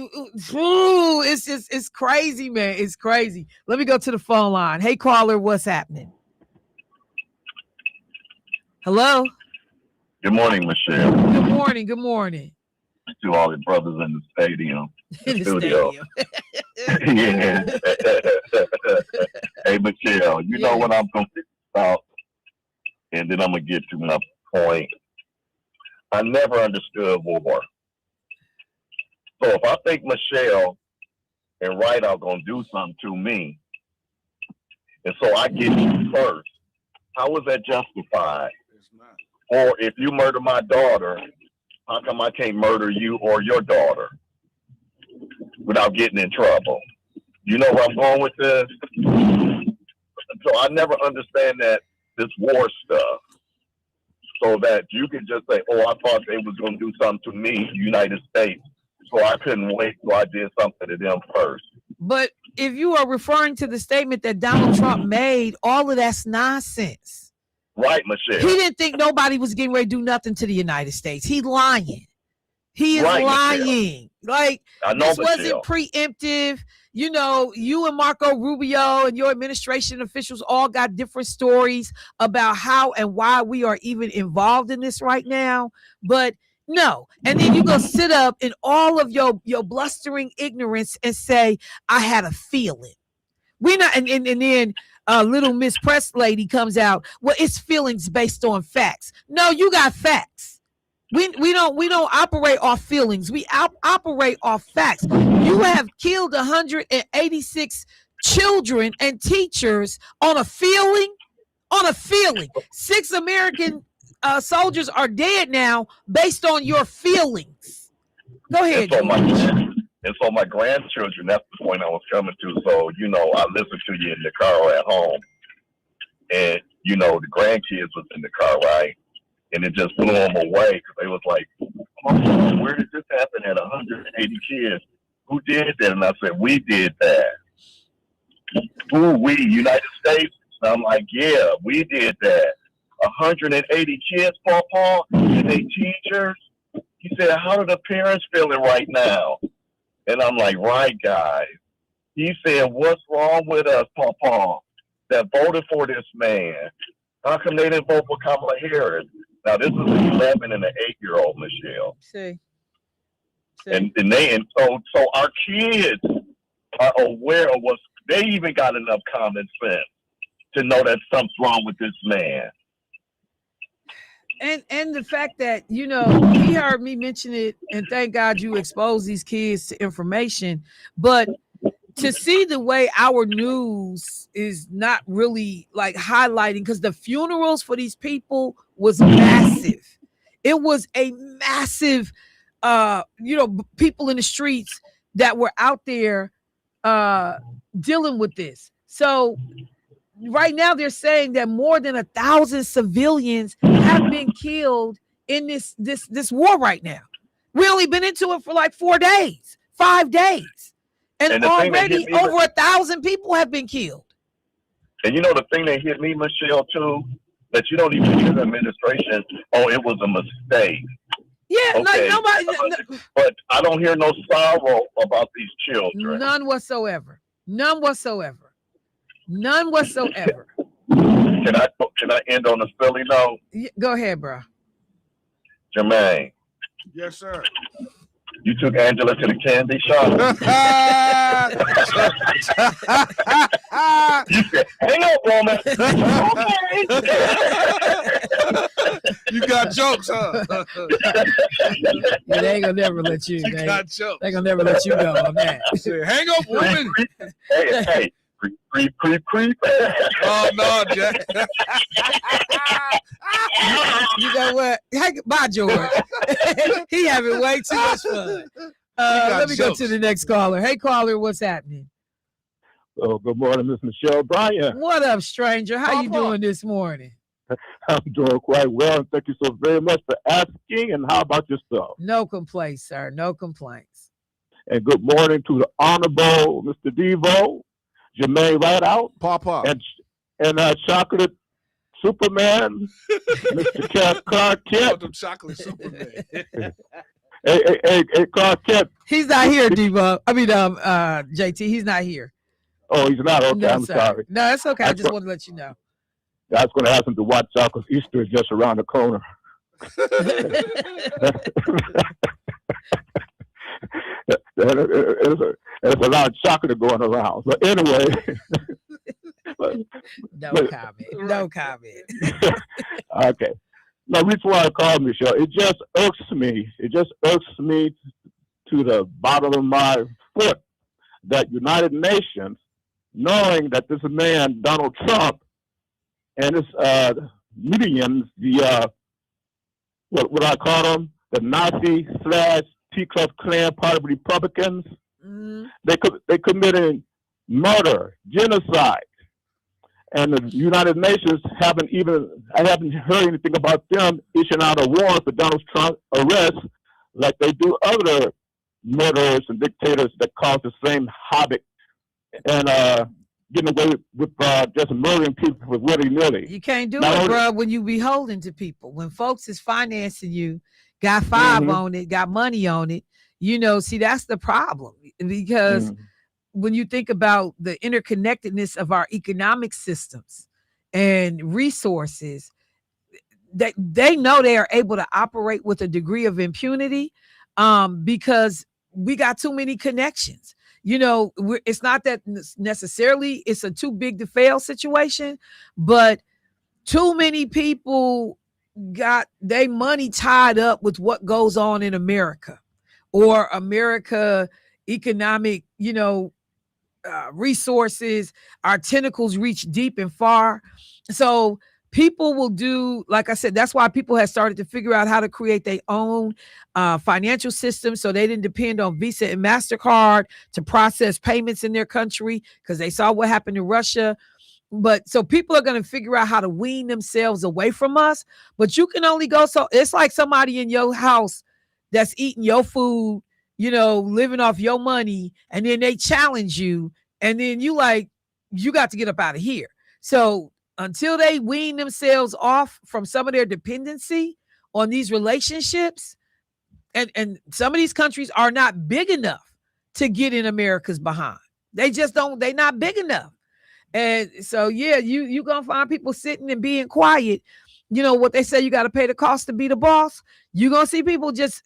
crazy, man. It's crazy. Let me go to the phone line. Hey, caller, what's happening? Hello. Good morning, Michelle. Good morning. Good morning. To all the brothers in the stadium. In the studio. Yeah. Hey, Michelle, you know what I'm confused about? And then I'm going to get to my point. I never understood war. So if I think Michelle and Wright are going to do something to me, and so I get you first, how is that justified? It's not. Or if you murder my daughter, how come I can't murder you or your daughter without getting in trouble? You know where I'm going with this? So I never understand that this war stuff. So that you can just say, oh, I thought they was going to do something to me, United States. So I couldn't wait till I did something to them first. But if you are referring to the statement that Donald Trump made, all of that's nonsense. Right, Michelle. He didn't think nobody was getting ready to do nothing to the United States. He's lying. He is lying. Michelle. Like, this wasn't Michelle. preemptive. You know, you and Marco Rubio and your administration officials all got different stories about how and why we are even involved in this right now. But no. And then you go sit up in all of your blustering ignorance and say, I had a feeling. We're not, and then little Miss Press lady comes out. Well, it's feelings based on facts. No, you got facts. We don't operate off feelings. We operate off facts. You have killed 186 children and teachers on a feeling. On a feeling. 6 American soldiers are dead now based on your feelings. Go ahead. And so my grandchildren, that's the point I was coming to. So, you know, I listened to you in the car or at home. And, you know, the grandkids was in the car, right? And it just blew them away because they was like, oh, where did this happen at 180 kids? Who did that? And I said, we did that. Who, we, United States? And I'm like, yeah, we did that. 180 kids, Pawpaw, and they teachers. He said, how are the parents feeling right now? And I'm like, right, guys. He said, what's wrong with us, Pawpaw, that voted for this man? How come they didn't vote for Kamala Harris? Now, this is an 11 and an 8-year-old, Michelle. See. And so our kids are aware of what's, they even got enough common sense to know that something's wrong with this man. And the fact that, you know, he heard me mention it, and thank God you expose these kids to information. But to see the way our news is not really like highlighting, because the funerals for these people was massive. It was a massive, you know, people in the streets that were out there dealing with this. So right now they're saying that more than 1,000 civilians have been killed in this war right now. We only been into it for like 4 days, 5 days. And already over 1,000 people have been killed. And you know the thing that hit me, Michelle, too, that you don't even hear the administration, oh, it was a mistake. Yeah, okay. Like nobody. But I don't hear no sorrow about these children. None whatsoever. None whatsoever. None whatsoever. Can I end on a silly note? Go ahead, bro. Jermaine. Yes, sir. You took Angela to the candy shop. You said, hang up, woman. You got jokes, huh? Yeah, they ain't gonna never let you. You got jokes. They gonna never let you go on that. Said, hang up, woman. Hey. Creep. Oh, no, Jack. You know what? Bye, George. He having way too much fun. Let me go to the next caller. Hey, caller, what's happening? Oh, good morning, Miss Michelle Bryant. What up, stranger? How you doing this morning? I'm doing quite well, and thank you so very much for asking. And how about yourself? No complaints, sir. No complaints. And good morning to the Honorable Mr. Devo, Jermaine Rideout, Papa, and Chocolate Superman, Mr. Cat Cartet. Chocolate Superman. Hey, Clark Kent. He's not here, Devo. I mean, JT, he's not here. Oh, he's not? Okay, No, I'm sir. sorry. No, that's okay. I just want to let you know. I was going to ask him to watch out because Easter is just around the corner. There's a lot of chocolate going around. But anyway. No comment. No comment. Okay. Now, reason why I called Michelle, it just irks me. It just irks me to the bottom of my foot that United Nations, knowing that this man, Donald Trump, and his minions, the what I call them, the Nazi/Ku Klux Klan Party Republicans, they committed murder, genocide, and the United Nations I haven't heard anything about them issuing out a warrant for Donald Trump arrest like they do other murderers and dictators that cause the same havoc and getting away with just murdering people with willy-nilly. You can't do it, bro, when you be holding to people. When folks is financing you, got five on it, got money on it, see, that's the problem. Because when you think about the interconnectedness of our economic systems and resources, they know they are able to operate with a degree of impunity because we got too many connections. It's not that necessarily it's a too big to fail situation, but too many people got their money tied up with what goes on in America or America economic, resources. Our tentacles reach deep and far. So people will do, like I said, that's why people have started to figure out how to create their own financial system so they didn't depend on Visa and MasterCard to process payments in their country because they saw what happened in Russia. But so people are going to figure out how to wean themselves away from us. But you can only go so it's like somebody in your house that's eating your food, living off your money, and then they challenge you, and then you got to get up out of here. So until they wean themselves off from some of their dependency on these relationships, and some of these countries are not big enough to get in America's behind. They just don't, they're not big enough. And so, yeah, you're going to find people sitting and being quiet. What they say, you got to pay the cost to be the boss. You're going to see people just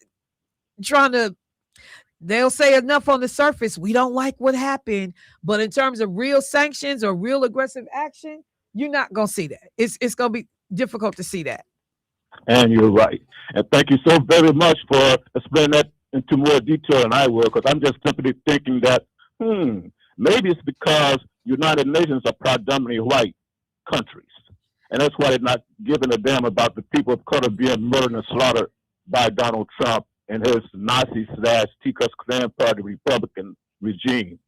they'll say enough on the surface. We don't like what happened. But in terms of real sanctions or real aggressive action, you're not going to see that. It's going to be difficult to see that. And you're right. And thank you so very much for explaining that into more detail than I will, because I'm just simply thinking that, maybe it's because United Nations are predominantly white countries. And that's why they're not giving a damn about the people of color being murdered and slaughtered by Donald Trump and his Nazi/Ku Klux Klan Party Republican regime.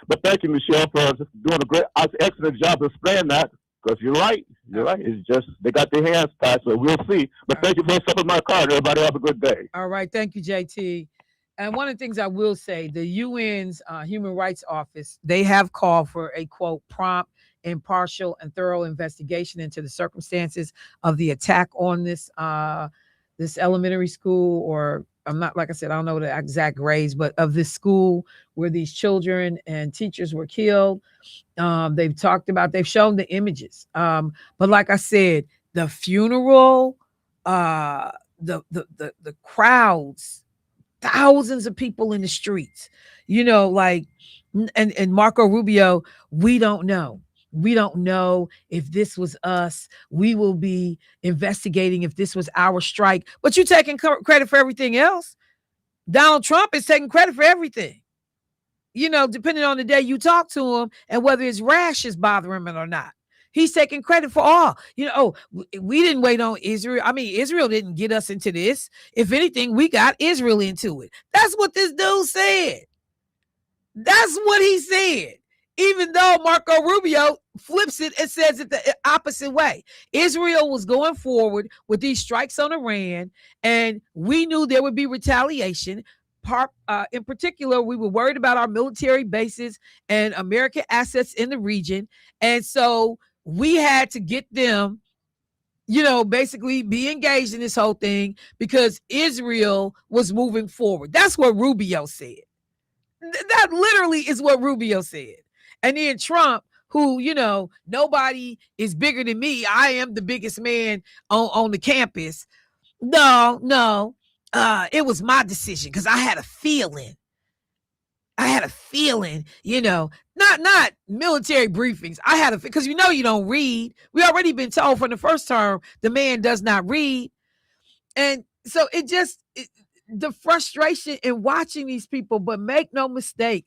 But thank you, Michelle, for doing an excellent job of explaining that. Because you're right. It's just they got their hands tied, so we'll see. But thank you for stopping my card. Everybody have a good day. All right. Thank you, JT. And one of the things I will say, the UN's Human Rights Office, they have called for a, quote, prompt, impartial, and thorough investigation into the circumstances of the attack on this elementary school, or I'm not, like I said, I don't know the exact grades, but of this school where these children and teachers were killed. They've shown the images. But like I said, the funeral, the crowds, thousands of people in the streets, and Marco Rubio, we don't know. We don't know if this was us. We will be investigating if this was our strike. But you're taking credit for everything else. Donald Trump is taking credit for everything. Depending on the day you talk to him and whether his rash is bothering him or not. He's taking credit for all. We didn't wait on Israel. I mean, Israel didn't get us into this. If anything, we got Israel into it. That's what this dude said. That's what he said. Even though Marco Rubio flips it and says it the opposite way. Israel was going forward with these strikes on Iran, and we knew there would be retaliation. In particular, we were worried about our military bases and American assets in the region. And so we had to get them, basically be engaged in this whole thing because Israel was moving forward. That's what Rubio said. That literally is what Rubio said. And then Trump, who, nobody is bigger than me. I am the biggest man on the campus. No. It was my decision because I had a feeling. Not military briefings. I had because you don't read. We already been told from the first term the man does not read. And so the frustration in watching these people, but make no mistake,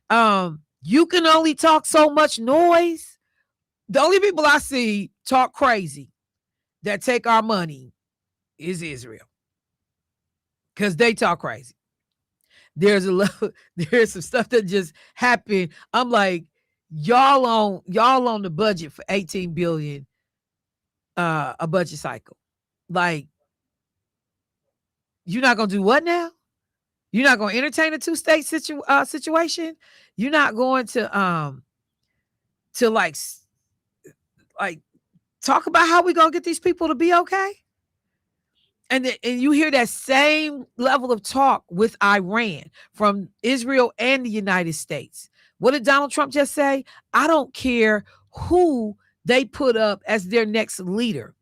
you can only talk so much noise. The only people I see talk crazy that take our money is Israel. Because they talk crazy. There's some stuff that just happened. I'm like, y'all on the budget for 18 billion a budget cycle. Like, you're not gonna do what now? You're not gonna entertain a two-state situation? You're not going to like talk about how we gonna get these people to be okay? And you hear that same level of talk with Iran from Israel and the United States. What did Donald Trump just say? I don't care who they put up as their next leader.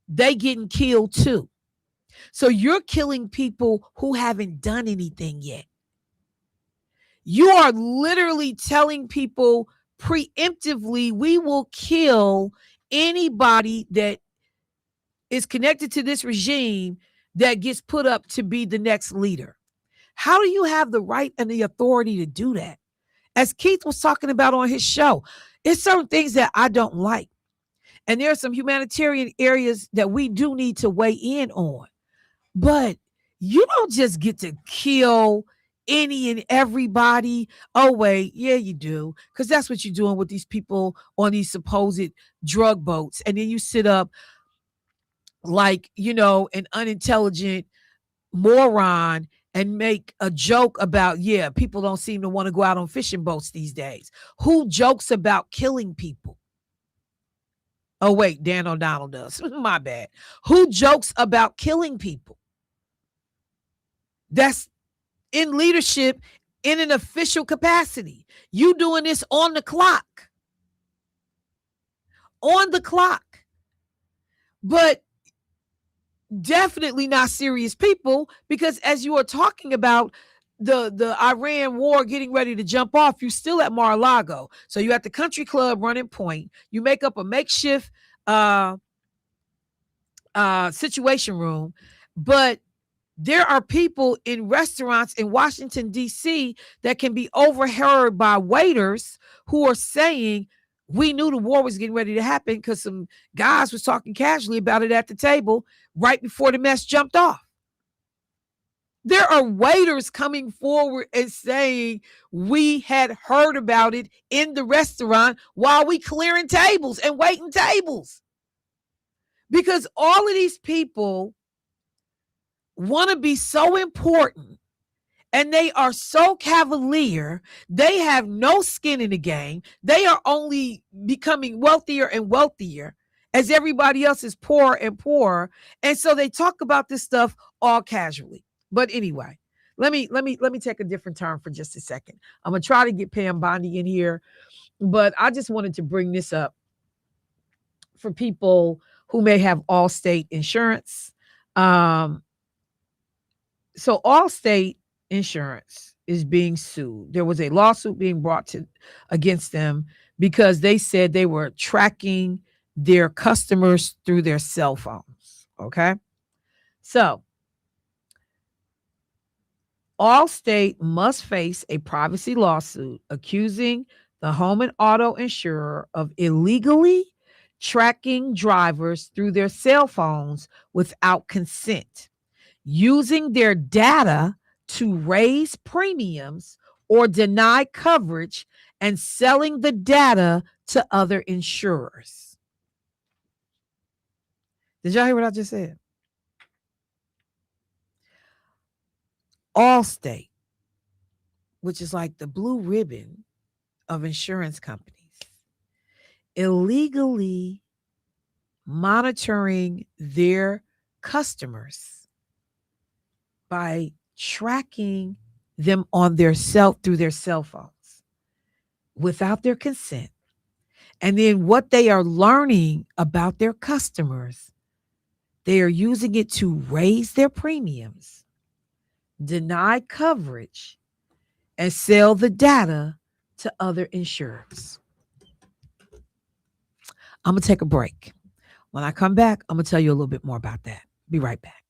They getting killed too. So you're killing people who haven't done anything yet. You are literally telling people preemptively, we will kill anybody that is connected to this regime that gets put up to be the next leader. How do you have the right and the authority to do that? As Keith was talking about on his show, it's certain things that I don't like. And there are some humanitarian areas that we do need to weigh in on. But you don't just get to kill any and everybody. Oh, wait, yeah, you do. Because that's what you're doing with these people on these supposed drug boats. And then you sit up like, an unintelligent moron and make a joke about, people don't seem to want to go out on fishing boats these days. Who jokes about killing people? Oh, wait, Dan O'Donnell does. My bad. Who jokes about killing people? That's in leadership in an official capacity. You doing this on the clock. On the clock. But definitely not serious people, because as you are talking about the Iran war getting ready to jump off, you're still at Mar-a-Lago. So you at the country club running point. You make up a makeshift situation room, but there are people in restaurants in Washington, D.C. that can be overheard by waiters who are saying, we knew the war was getting ready to happen because some guys was talking casually about it at the table right before the mess jumped off. There are waiters coming forward and saying we had heard about it in the restaurant while we clearing tables and waiting tables. Because all of these people want to be so important and they are so cavalier. They have no skin in the game. They are only becoming wealthier and wealthier as everybody else is poorer and poorer. And so they talk about this stuff all casually. But anyway, let me take a different turn for just a second. I'm going to try to get Pam Bondi in here, but I just wanted to bring this up for people who may have Allstate insurance. So Allstate Insurance is being sued. There was a lawsuit being brought against them because they said they were tracking their customers through their cell phones. Okay. So Allstate must face a privacy lawsuit accusing the home and auto insurer of illegally tracking drivers through their cell phones without consent, using their data to raise premiums or deny coverage, and selling the data to other insurers. Did y'all hear what I just said? Allstate, which is like the blue ribbon of insurance companies, illegally monitoring their customers by tracking them on their through their cell phones without their consent. And then what they are learning about their customers, they are using it to raise their premiums, deny coverage, and sell the data to other insurers. I'm going to take a break. When I come back, I'm going to tell you a little bit more about that. Be right back.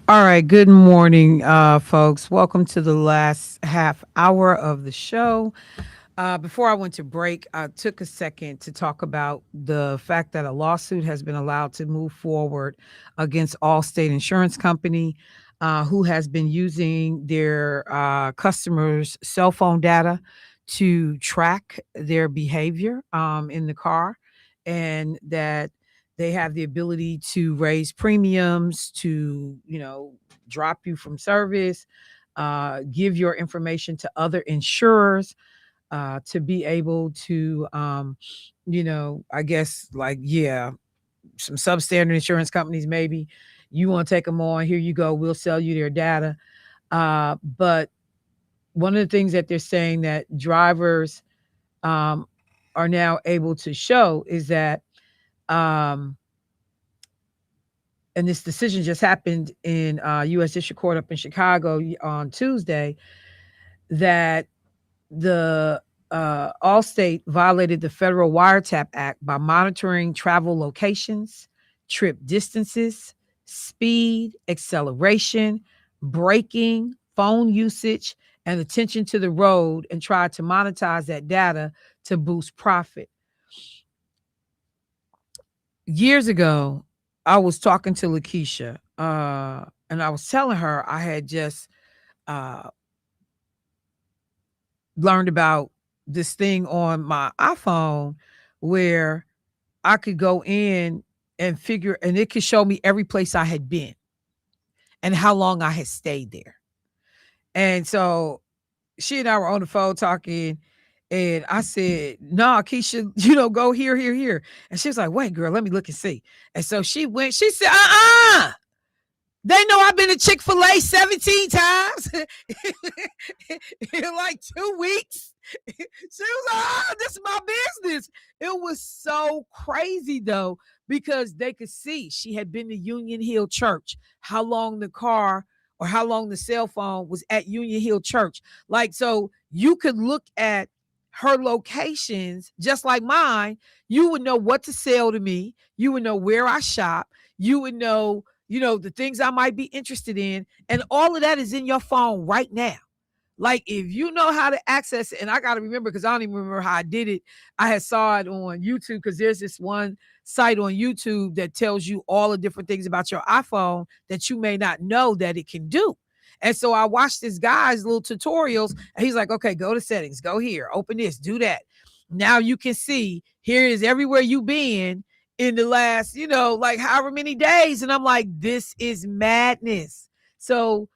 All right. Good morning, folks. Welcome to the last half hour of the show. Before I went to break, I took a second to talk about the fact that a lawsuit has been allowed to move forward against Allstate Insurance Company, who has been using their customers' cell phone data to track their behavior in the car, and that they have the ability to raise premiums, to drop you from service, give your information to other insurers, to be able to, I guess, like, yeah, some substandard insurance companies, maybe you want to take them on. Here you go. We'll sell you their data. But one of the things that they're saying that drivers are now able to show is that, and this decision just happened in U.S. District Court up in Chicago on Tuesday, that the Allstate violated the Federal Wiretap Act by monitoring travel locations, trip distances, speed, acceleration, braking, phone usage, and attention to the road, and tried to monetize that data to boost profit. Years ago, I was talking to Lakeisha, and I was telling her I had just learned about this thing on my iPhone where I could go in and figure, and it could show me every place I had been and how long I had stayed there. And so she and I were on the phone talking, and I said, "No, Keisha, go here, here, here." And she was like, "Wait, girl, let me look and see." And so she went. She said, They know I've been to Chick-fil-A 17 times in like 2 weeks. She was like, this is my business. It was so crazy, though, because they could see she had been to Union Hill Church, how long the car or how long the cell phone was at Union Hill Church. Like, so you could look at her locations just like mine. You would know what to sell to me. You would know where I shop. You would know the things I might be interested in. And all of that is in your phone right now. Like, if you know how to access it, and I got to remember, because I don't even remember how I did it. I had saw it on YouTube, because there's this one site on YouTube that tells you all the different things about your iPhone that you may not know that it can do. And so I watched this guy's little tutorials, and he's like, okay, go to settings, go here, open this, do that. Now you can see, here is everywhere you've been in the last, like however many days. And I'm like, this is madness. So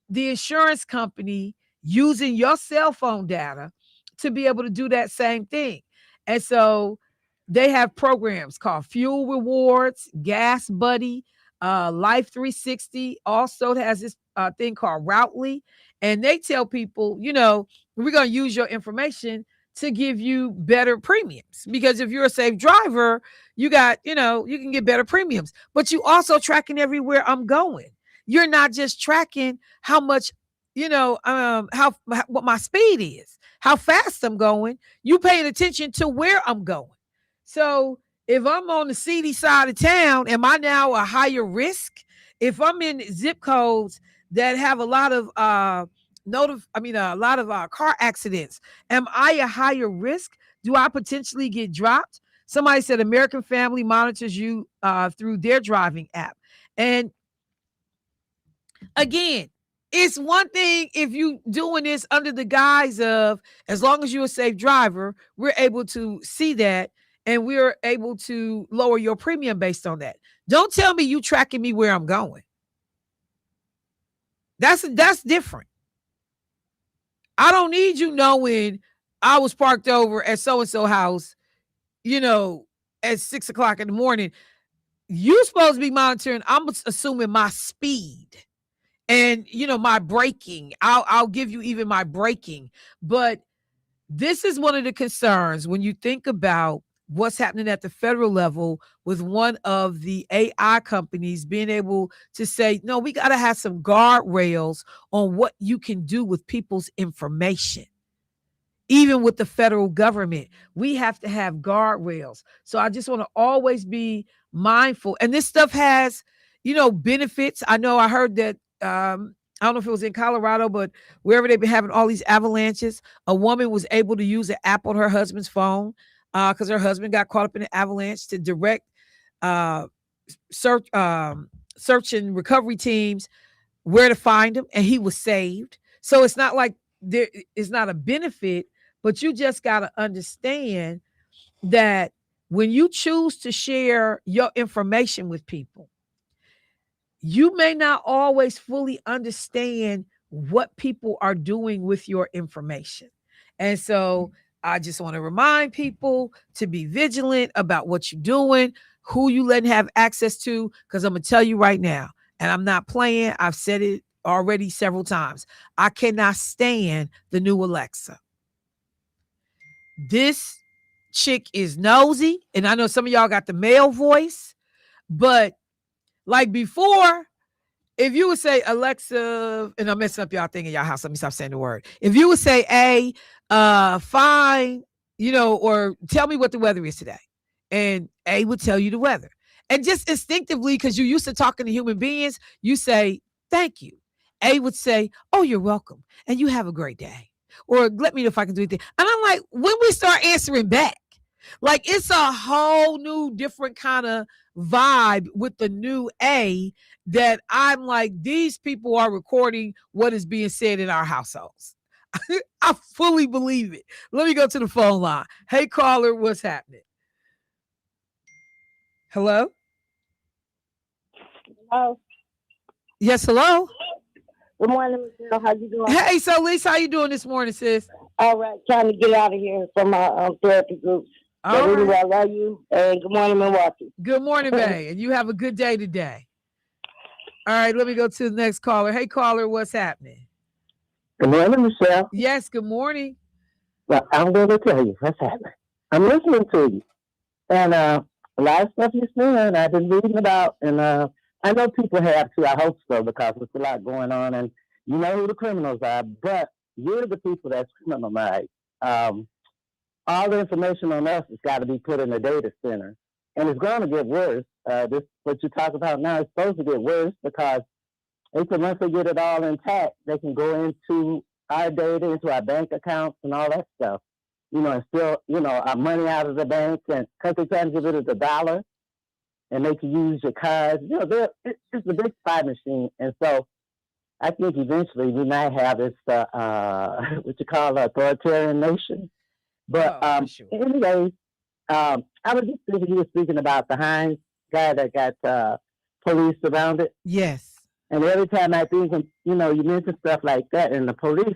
the insurance company using your cell phone data to be able to do that same thing. And so they have programs called Fuel Rewards, Gas Buddy, Life 360 also has this thing called Routely. And they tell people, we're going to use your information to give you better premiums, because if you're a safe driver, you got, you can get better premiums, but you also tracking everywhere I'm going. You're not just tracking how much, what my speed is, how fast I'm going. You paying attention to where I'm going. So if I'm on the seedy side of town, am I now a higher risk? If I'm in zip codes that have a lot of a lot of car accidents, am I a higher risk? Do I potentially get dropped? Somebody said American Family monitors you through their driving app. And again, it's one thing if you doing this under the guise of, as long as you're a safe driver, we're able to see that, and we're able to lower your premium based on that. Don't tell me you tracking me where I'm going. That's different. I don't need you knowing I was parked over at so-and-so house, at 6 o'clock in the morning. You supposed to be monitoring, I'm assuming, my speed and, my braking. I'll give you even my braking. But this is one of the concerns when you think about what's happening at the federal level with one of the AI companies being able to say, no, we got to have some guardrails on what you can do with people's information. Even with the federal government, we have to have guardrails. So I just want to always be mindful. And this stuff has, benefits. I know I heard that, I don't know if it was in Colorado, but wherever they've been having all these avalanches, a woman was able to use an app on her husband's phone because her husband got caught up in an avalanche to direct uh, search and recovery teams where to find him, and he was saved. So it's not like there is not a benefit, but you just got to understand that when you choose to share your information with people, you may not always fully understand what people are doing with your information. And so I just want to remind people to be vigilant about what you're doing, who you letting have access to, because I'm going to tell you right now, and I'm not playing, I've said it already several times, I cannot stand the new Alexa. This chick is nosy, and I know some of y'all got the male voice, but like before, if you would say Alexa, and I'm messing up y'all thing in y'all house, let me stop saying the word. If you would say, hey, fine, or tell me what the weather is today, and A would tell you the weather. And just instinctively, because you're used to talking to human beings, you say, thank you. A would say, oh, you're welcome, and you have a great day. Or let me know if I can do anything. And I'm like, when we start answering back, like it's a whole new different kind of vibe with the new A, that I'm like, these people are recording what is being said in our households. I fully believe it. Let me go to the phone line. Hey, caller, what's happening? Hello? Hello. Yes, hello. Good morning, Michelle. How you doing? Hey, so Lisa, how you doing this morning, sis? All right, trying to get out of here from my therapy groups. All But anyway, right. I love you, and good morning, Milwaukee. Good morning, Bay, and you have a good day today. All right, let me go to the next caller. Hey, caller, what's happening? Good morning, Michelle. Yes, good morning. Well, I'm going to tell you what's happening. I'm listening to you. And a lot of stuff you're saying, I've been reading about. And I know people have too. I hope so, because there's a lot going on. And you know who the criminals are. But you're the people that's criminalized. All the information on us has got to be put in a data center. And it's going to get worse. This what you talk about now is supposed to get worse, because they said once they get it all intact, they can go into our data, into our bank accounts and all that stuff. And still, our money out of the bank, and because they're trying to get rid of the dollar, and they can use your cards. It's a big spy machine. And so I think eventually we might have this, what you call an authoritarian nation. But anyways, I was just thinking, you were speaking about the Hines guy that got police surrounded. Yes. And every time I think, you mention stuff like that, and the police,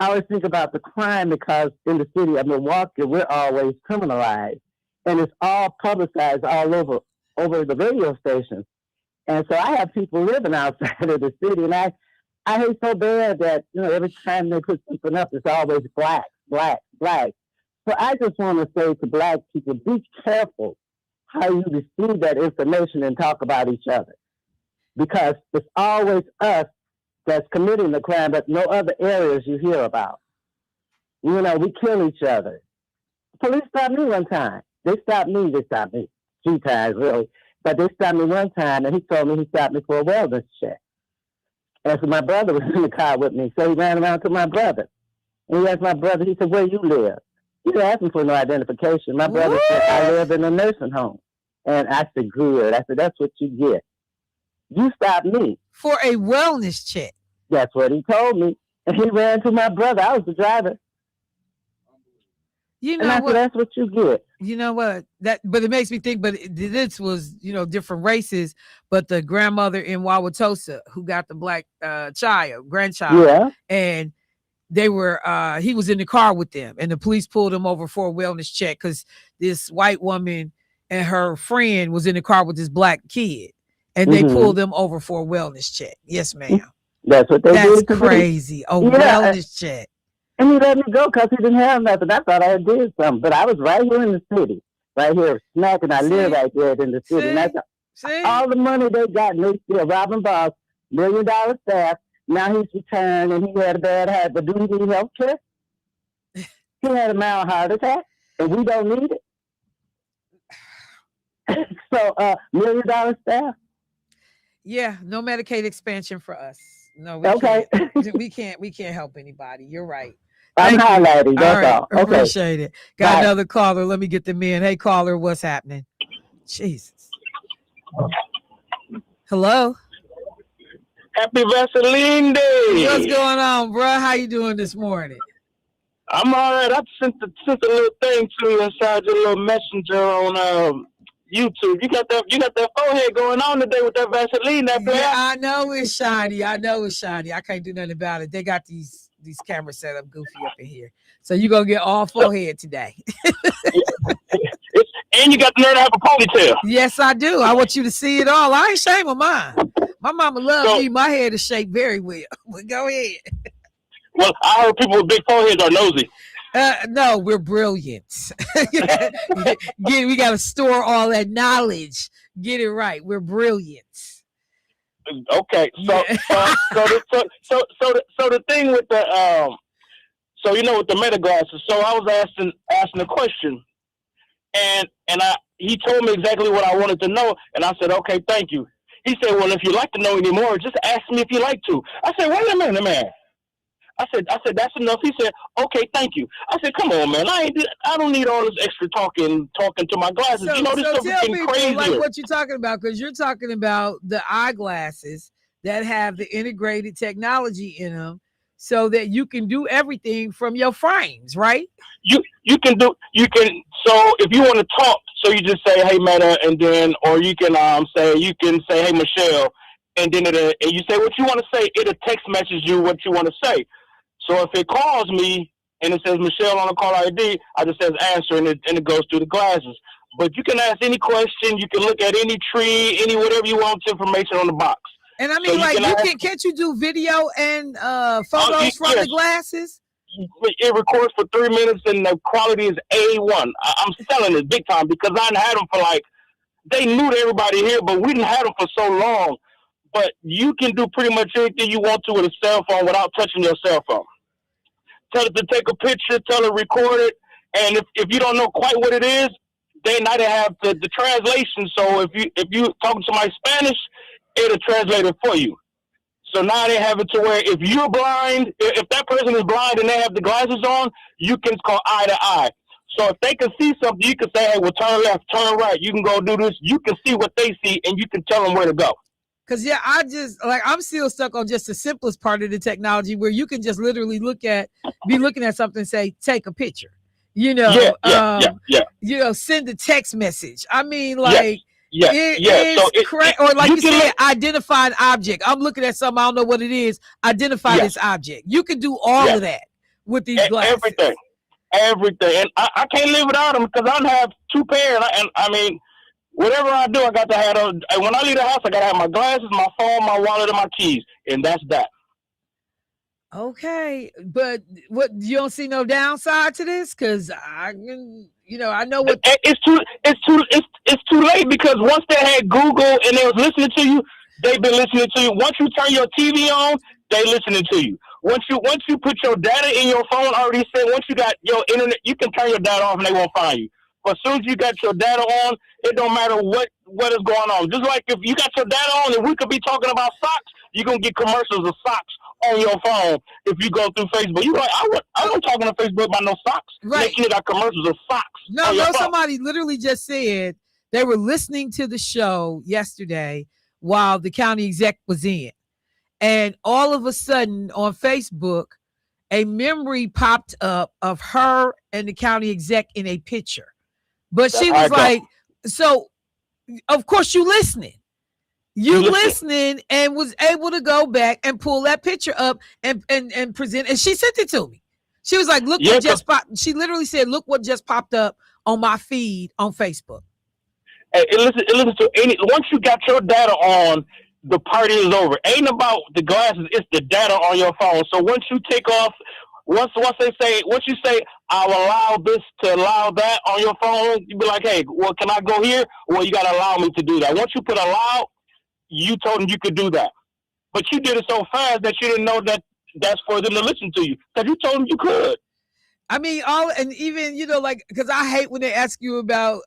I always think about the crime, because in the city of Milwaukee, we're always criminalized. And it's all publicized all over the radio stations. And so I have people living outside of the city, and I hate so bad that, every time they put something up, it's always black, black, black. So I just want to say to black people, be careful how you receive that information and talk about each other. Because it's always us that's committing the crime, but no other areas you hear about. We kill each other. Police stopped me one time. They stopped me 2 times, really. But they stopped me one time, and he told me he stopped me for a wellness check. And so my brother was in the car with me, so he ran around to my brother. And he asked my brother, he said, where you live? He didn't ask me for no identification. My brother said, I live in a nursing home. And I said, good. I said, that's what you get. You stopped me. For a wellness check. That's what he told me. And he ran to my brother. I was the driver. And I said, that's what you get. You know what? But it makes me think, but this was, different races, but the grandmother in Wauwatosa who got the black grandchild. Yeah. And they were, he was in the car with them, and the police pulled him over for a wellness check because this white woman and her friend was in the car with this black kid, and they pulled them over for a wellness check. Yes, ma'am. That's what they did. That's crazy. A wellness check. And he let me go because he didn't have nothing. I thought I had did something, but I was right here in the city, right here, smack, and I live right there in the city. And I thought, all the money they got, and they still robbing boss, $1 million staff. Now he's returned, and he had a bad heart, but do he need health care? He had a mild heart attack, and we don't need it. So, $1 million staff. Yeah, no Medicaid expansion for us. No, Okay. we can't help anybody. You're right. I'm Thank you. highlighting. All That's right, all. Okay. appreciate it. Got Bye. another caller. Let me get them in. Hey, caller, what's happening? Jesus. Hello. Happy Vaseline Day. What's going on, bro? How you doing this morning? I'm all right. I sent a little thing to you inside your little messenger on YouTube. You got that forehead going on today with that Vaseline, that player. Yeah, I know it's shiny. I can't do nothing about it. They got these cameras set up goofy up in here. So you're gonna get all forehead today. And you got the nerve to have a ponytail. Yes, I do. I want you to see it all. I ain't ashamed of mine. My mama loves me. My head is shaped very well. But go ahead. Well, I heard people with big foreheads are nosy. No, we're brilliant. We got to store all that knowledge. Get it right. We're brilliant. Okay, so the thing with the with the meta glasses. So I was asking a question, and he told me exactly what I wanted to know, and I said, okay, thank you. He said, well, if you'd like to know any more, just ask me if you like to. I said, wait a minute, man. I said, that's enough. He said, okay, thank you. I said, come on, man. I don't need all this extra talking to my glasses. So, this stuff is getting crazy. Like what you're talking about, because you're talking about the eyeglasses that have the integrated technology in them so that you can do everything from your frames, right? So if you want to talk, so you just say, hey, Meta, and then, or you can say, hey, Michelle, and then and you say what you want to say, it'll text message you what you want to say. So if it calls me and it says Michelle on the call ID, I just says answer, and it goes through the glasses. But you can ask any question, you can look at any tree, any whatever you want information on the box. And I mean, so can't you do video and photos from the glasses? It records for 3 minutes and the quality is A1. I'm selling it big time because I had them for they knew to everybody here, but we didn't have them for so long. But you can do pretty much anything you want to with a cell phone without touching your cell phone. Tell it to take a picture, tell it record it, and if you don't know quite what it is, then now they have the translation. So if you talking to my Spanish, it'll translate it for you. So now they have it to where if you're blind, if that person is blind and they have the glasses on, you can call eye to eye. So if they can see something, you can say, hey, well, turn left, turn right. You can go do this. You can see what they see, and you can tell them where to go. Because, I'm still stuck on just the simplest part of the technology where you can just literally be looking at something and say, take a picture, send a text message. I mean, or like you said, identify an object. I'm looking at something, I don't know what it is. Identify this object. You can do all of that with these glasses. Everything. And I can't live without them because I have 2 pairs. And I mean, whatever I do, I got to have them. And when I leave the house, I got to have my glasses, my phone, my wallet, and my keys. And that's that. Okay. But you don't see no downside to this? Because I know what. It's too late because once they had Google and they was listening to you, they've been listening to you. Once you turn your TV on, they listening to you. Once you put your data in your phone, I already said, once you got your internet, you can turn your data off and they won't find you. But as soon as you got your data on, it don't matter what is going on. Just like if you got your data on and we could be talking about socks, you're going to get commercials of socks on your phone if you go through Facebook. You're like, I wasn't talking to Facebook about no socks. Right. You got commercials of socks. No, somebody literally just said they were listening to the show yesterday while the county exec was in. And all of a sudden on Facebook, a memory popped up of her and the county exec in a picture. But she was like, so of course you listening. You listening and was able to go back and pull that picture up and present. And she sent it to me. She was like, look what just popped. She literally said, look what just popped up on my feed on Facebook. Hey, listen to once you got your data on, the party is over. Ain't about the glasses, it's the data on your phone. So once you take off, once you say, I'll allow this to allow that on your phone, you be like, hey, well, can I go here? Well, you got to allow me to do that. Once you put allow, you told them you could do that. But you did it so fast that you didn't know that that's for them to listen to you because you told them you could. I mean, even, because I hate when they ask you about,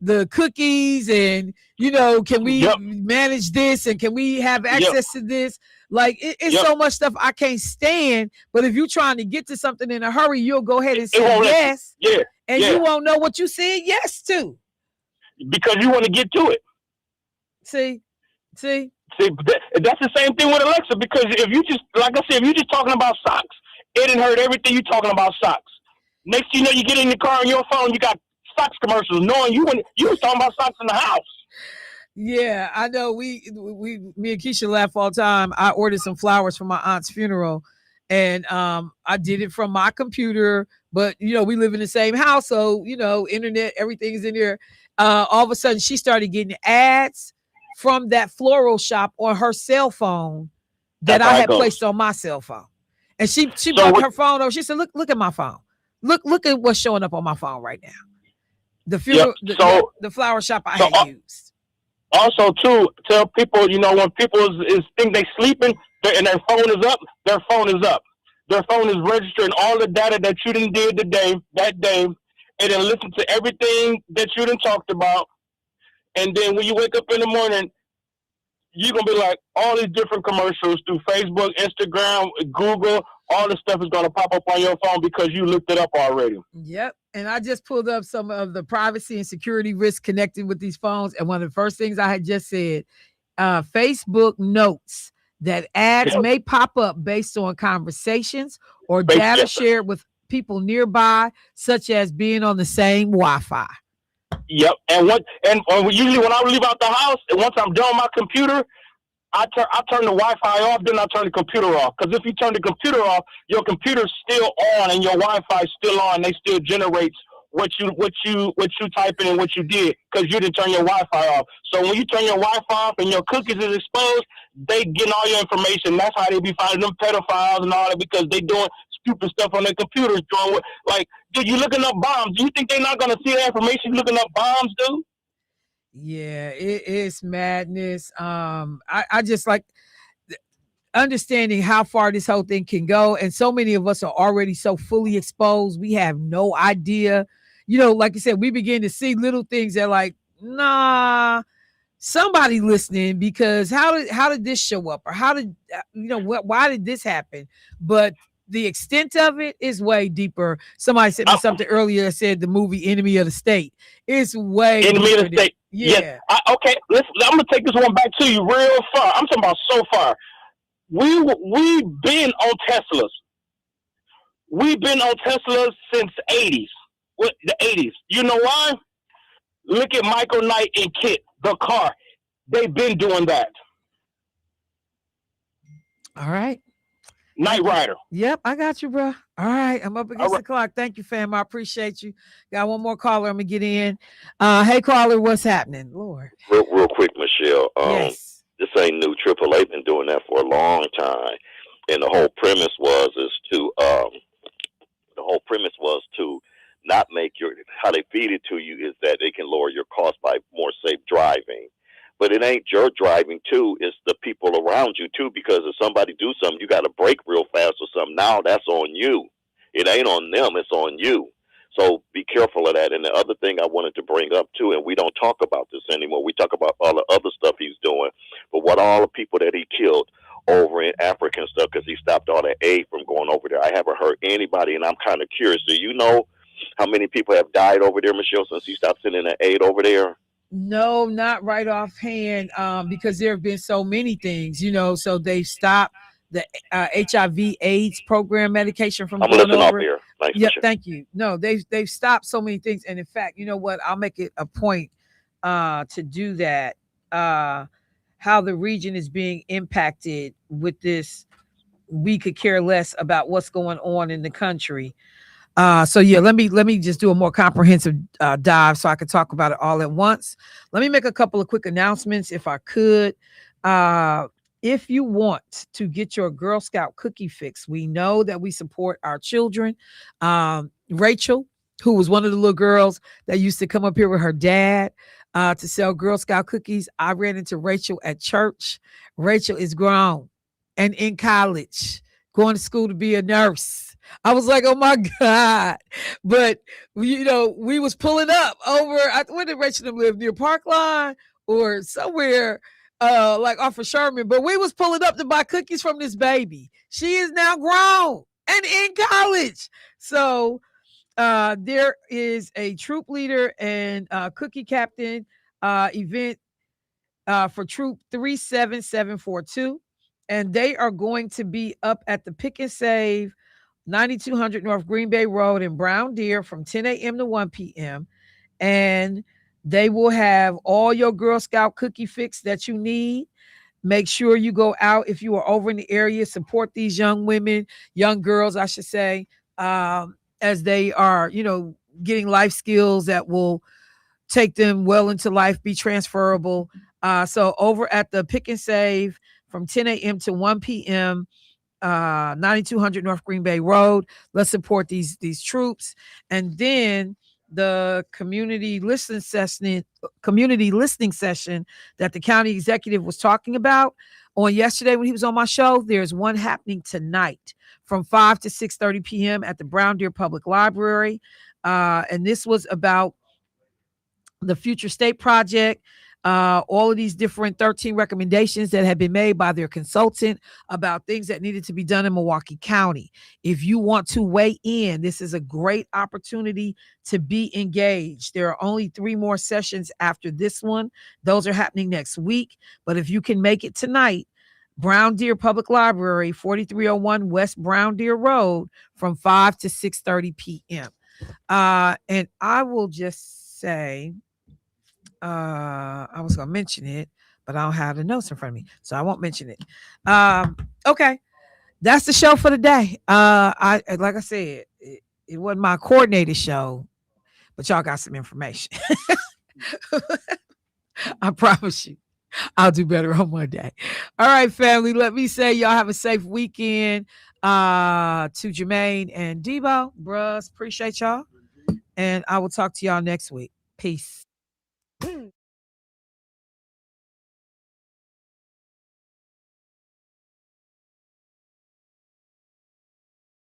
the cookies and, can we manage this and can we have access to this? Like it's so much stuff I can't stand. But if you're trying to get to something in a hurry, you'll go ahead and say yes. And you won't know what you said yes to. Because you want to get to it. See, that's the same thing with Alexa. Because if you just, like I said, if you're just talking about socks, it didn't hurt everything you talking about socks. Next thing you know, you get in your car on your phone, you got socks commercials, knowing you was talking about socks in the house. Yeah, I know. Me and Keisha laugh all the time. I ordered some flowers for my aunt's funeral, and I did it from my computer. But we live in the same house, so internet, everything's in there. All of a sudden, she started getting ads from that floral shop on her cell phone that I had placed on my cell phone, and she brought her phone over. She said, "Look at my phone. Look at what's showing up on my phone right now. The funeral, the flower shop I had used." Also, too, tell people, when people is think they sleeping and their phone is up, their phone is up. Their phone is registering all the data that you done did that day, and then listen to everything that you done talked about. And then when you wake up in the morning, you're going to be like, all these different commercials through Facebook, Instagram, Google, all this stuff is going to pop up on your phone because you looked it up already. Yep. And I just pulled up some of the privacy and security risks connected with these phones. And one of the first things I had just said, Facebook notes that ads may pop up based on conversations or data shared with people nearby, such as being on the same Wi-Fi. Yep. And usually when I leave out the house, and once I'm done with my computer, I turn the Wi-Fi off, then I turn the computer off. Because if you turn the computer off, your computer's still on and your Wi-Fi is still on. They still generates what you type in and what you did because you didn't turn your Wi-Fi off. So when you turn your Wi-Fi off and your cookies is exposed, they getting all your information. That's how they be finding them pedophiles and all that because they doing stupid stuff on their computers. Dude, you looking up bombs. Do you think they're not gonna see that information looking up bombs, dude? Yeah, it's madness. I just like understanding how far this whole thing can go. And so many of us are already so fully exposed. We have no idea. Like you said, we begin to see little things that like, nah, somebody listening because how did this show up? Or how did, why did this happen? But the extent of it is way deeper. Somebody said something earlier that said the movie Enemy of the State is way Enemy of the State. Yeah. Yes. Okay. I'm gonna take this one back to you real far. I'm talking about so far. We've been on Teslas. We've been on Teslas since the 80s. You know why? Look at Michael Knight and Kit, the car. They've been doing that. All right. Knight Rider. Yep, I got you, bro. All right, I'm up against the clock. Thank you, fam. I appreciate you. Got one more caller. I'm gonna get in. Hey, caller, what's happening, Lord? Real quick, Michelle. Yes. This ain't new. AAA been doing that for a long time, and the whole premise was to not make how they feed it to you is that they can lower your cost by more safe driving. But it ain't your driving too, it's the people around you too, because if somebody do something, you got to brake real fast or something. Now that's on you. It ain't on them, it's on you. So be careful of that. And the other thing I wanted to bring up too, and we don't talk about this anymore, we talk about all the other stuff he's doing, but what all the people that he killed over in Africa and stuff, because he stopped all that aid from going over there. I haven't heard anybody, and I'm kind of curious. Do you know how many people have died over there, Michelle, since he stopped sending that aid over there? No, not right offhand, because there have been so many things, so they stopped the HIV/AIDS program medication from going over. Here. Thanks, yeah, thank you. No, they've stopped so many things, and in fact, you know what? I'll make it a point to do that. How the region is being impacted with this, we could care less about what's going on in the country. So yeah, let me just do a more comprehensive dive so I could talk about it all at once. Let me make a couple of quick announcements if I could. If you want to get your Girl Scout cookie fix, we know that we support our children. Rachel, who was one of the little girls that used to come up here with her dad to sell Girl Scout cookies. I ran into Rachel at church. Rachel is grown and in college, going to school to be a nurse. I was like, oh my God. But we was pulling up over, where did Rachel live? Near Parkline or somewhere like off of Sherman. But we was pulling up to buy cookies from this baby. She is now grown and in college. So there is a troop leader and cookie captain event for troop 37742. And they are going to be up at the Pick and Save 9200 North Green Bay Road in Brown Deer from 10 a.m. to 1 p.m. And they will have all your Girl Scout cookie fix that you need. Make sure you go out if you are over in the area, support these young women, young girls, I should say, as they are, getting life skills that will take them well into life, be transferable. So over at the Pick and Save from 10 a.m. to 1 p.m., 9200 North Green Bay Road. Let's support these troops. And then the community listening session that the county executive was talking about on yesterday when he was on my show. There's one happening tonight from 5 to 6:30 p.m. at the Brown Deer Public Library. And this was about the Future State Project, all of these different 13 recommendations that had been made by their consultant about things that needed to be done in Milwaukee County. If you want to weigh in, this is a great opportunity to be engaged. There are only 3 more sessions after this one. Those are happening next week. But if you can make it tonight, Brown Deer Public Library, 4301 West Brown Deer Road from 5 to 6:30 p.m. And I will just say, I was going to mention it, but I don't have the notes in front of me, so I won't mention it. Okay. That's the show for today. Like I said, it wasn't my coordinated show, but y'all got some information. I promise you, I'll do better on Monday. All right, family. Let me say y'all have a safe weekend. To Jermaine and Debo, bros, appreciate y'all. And I will talk to y'all next week. Peace.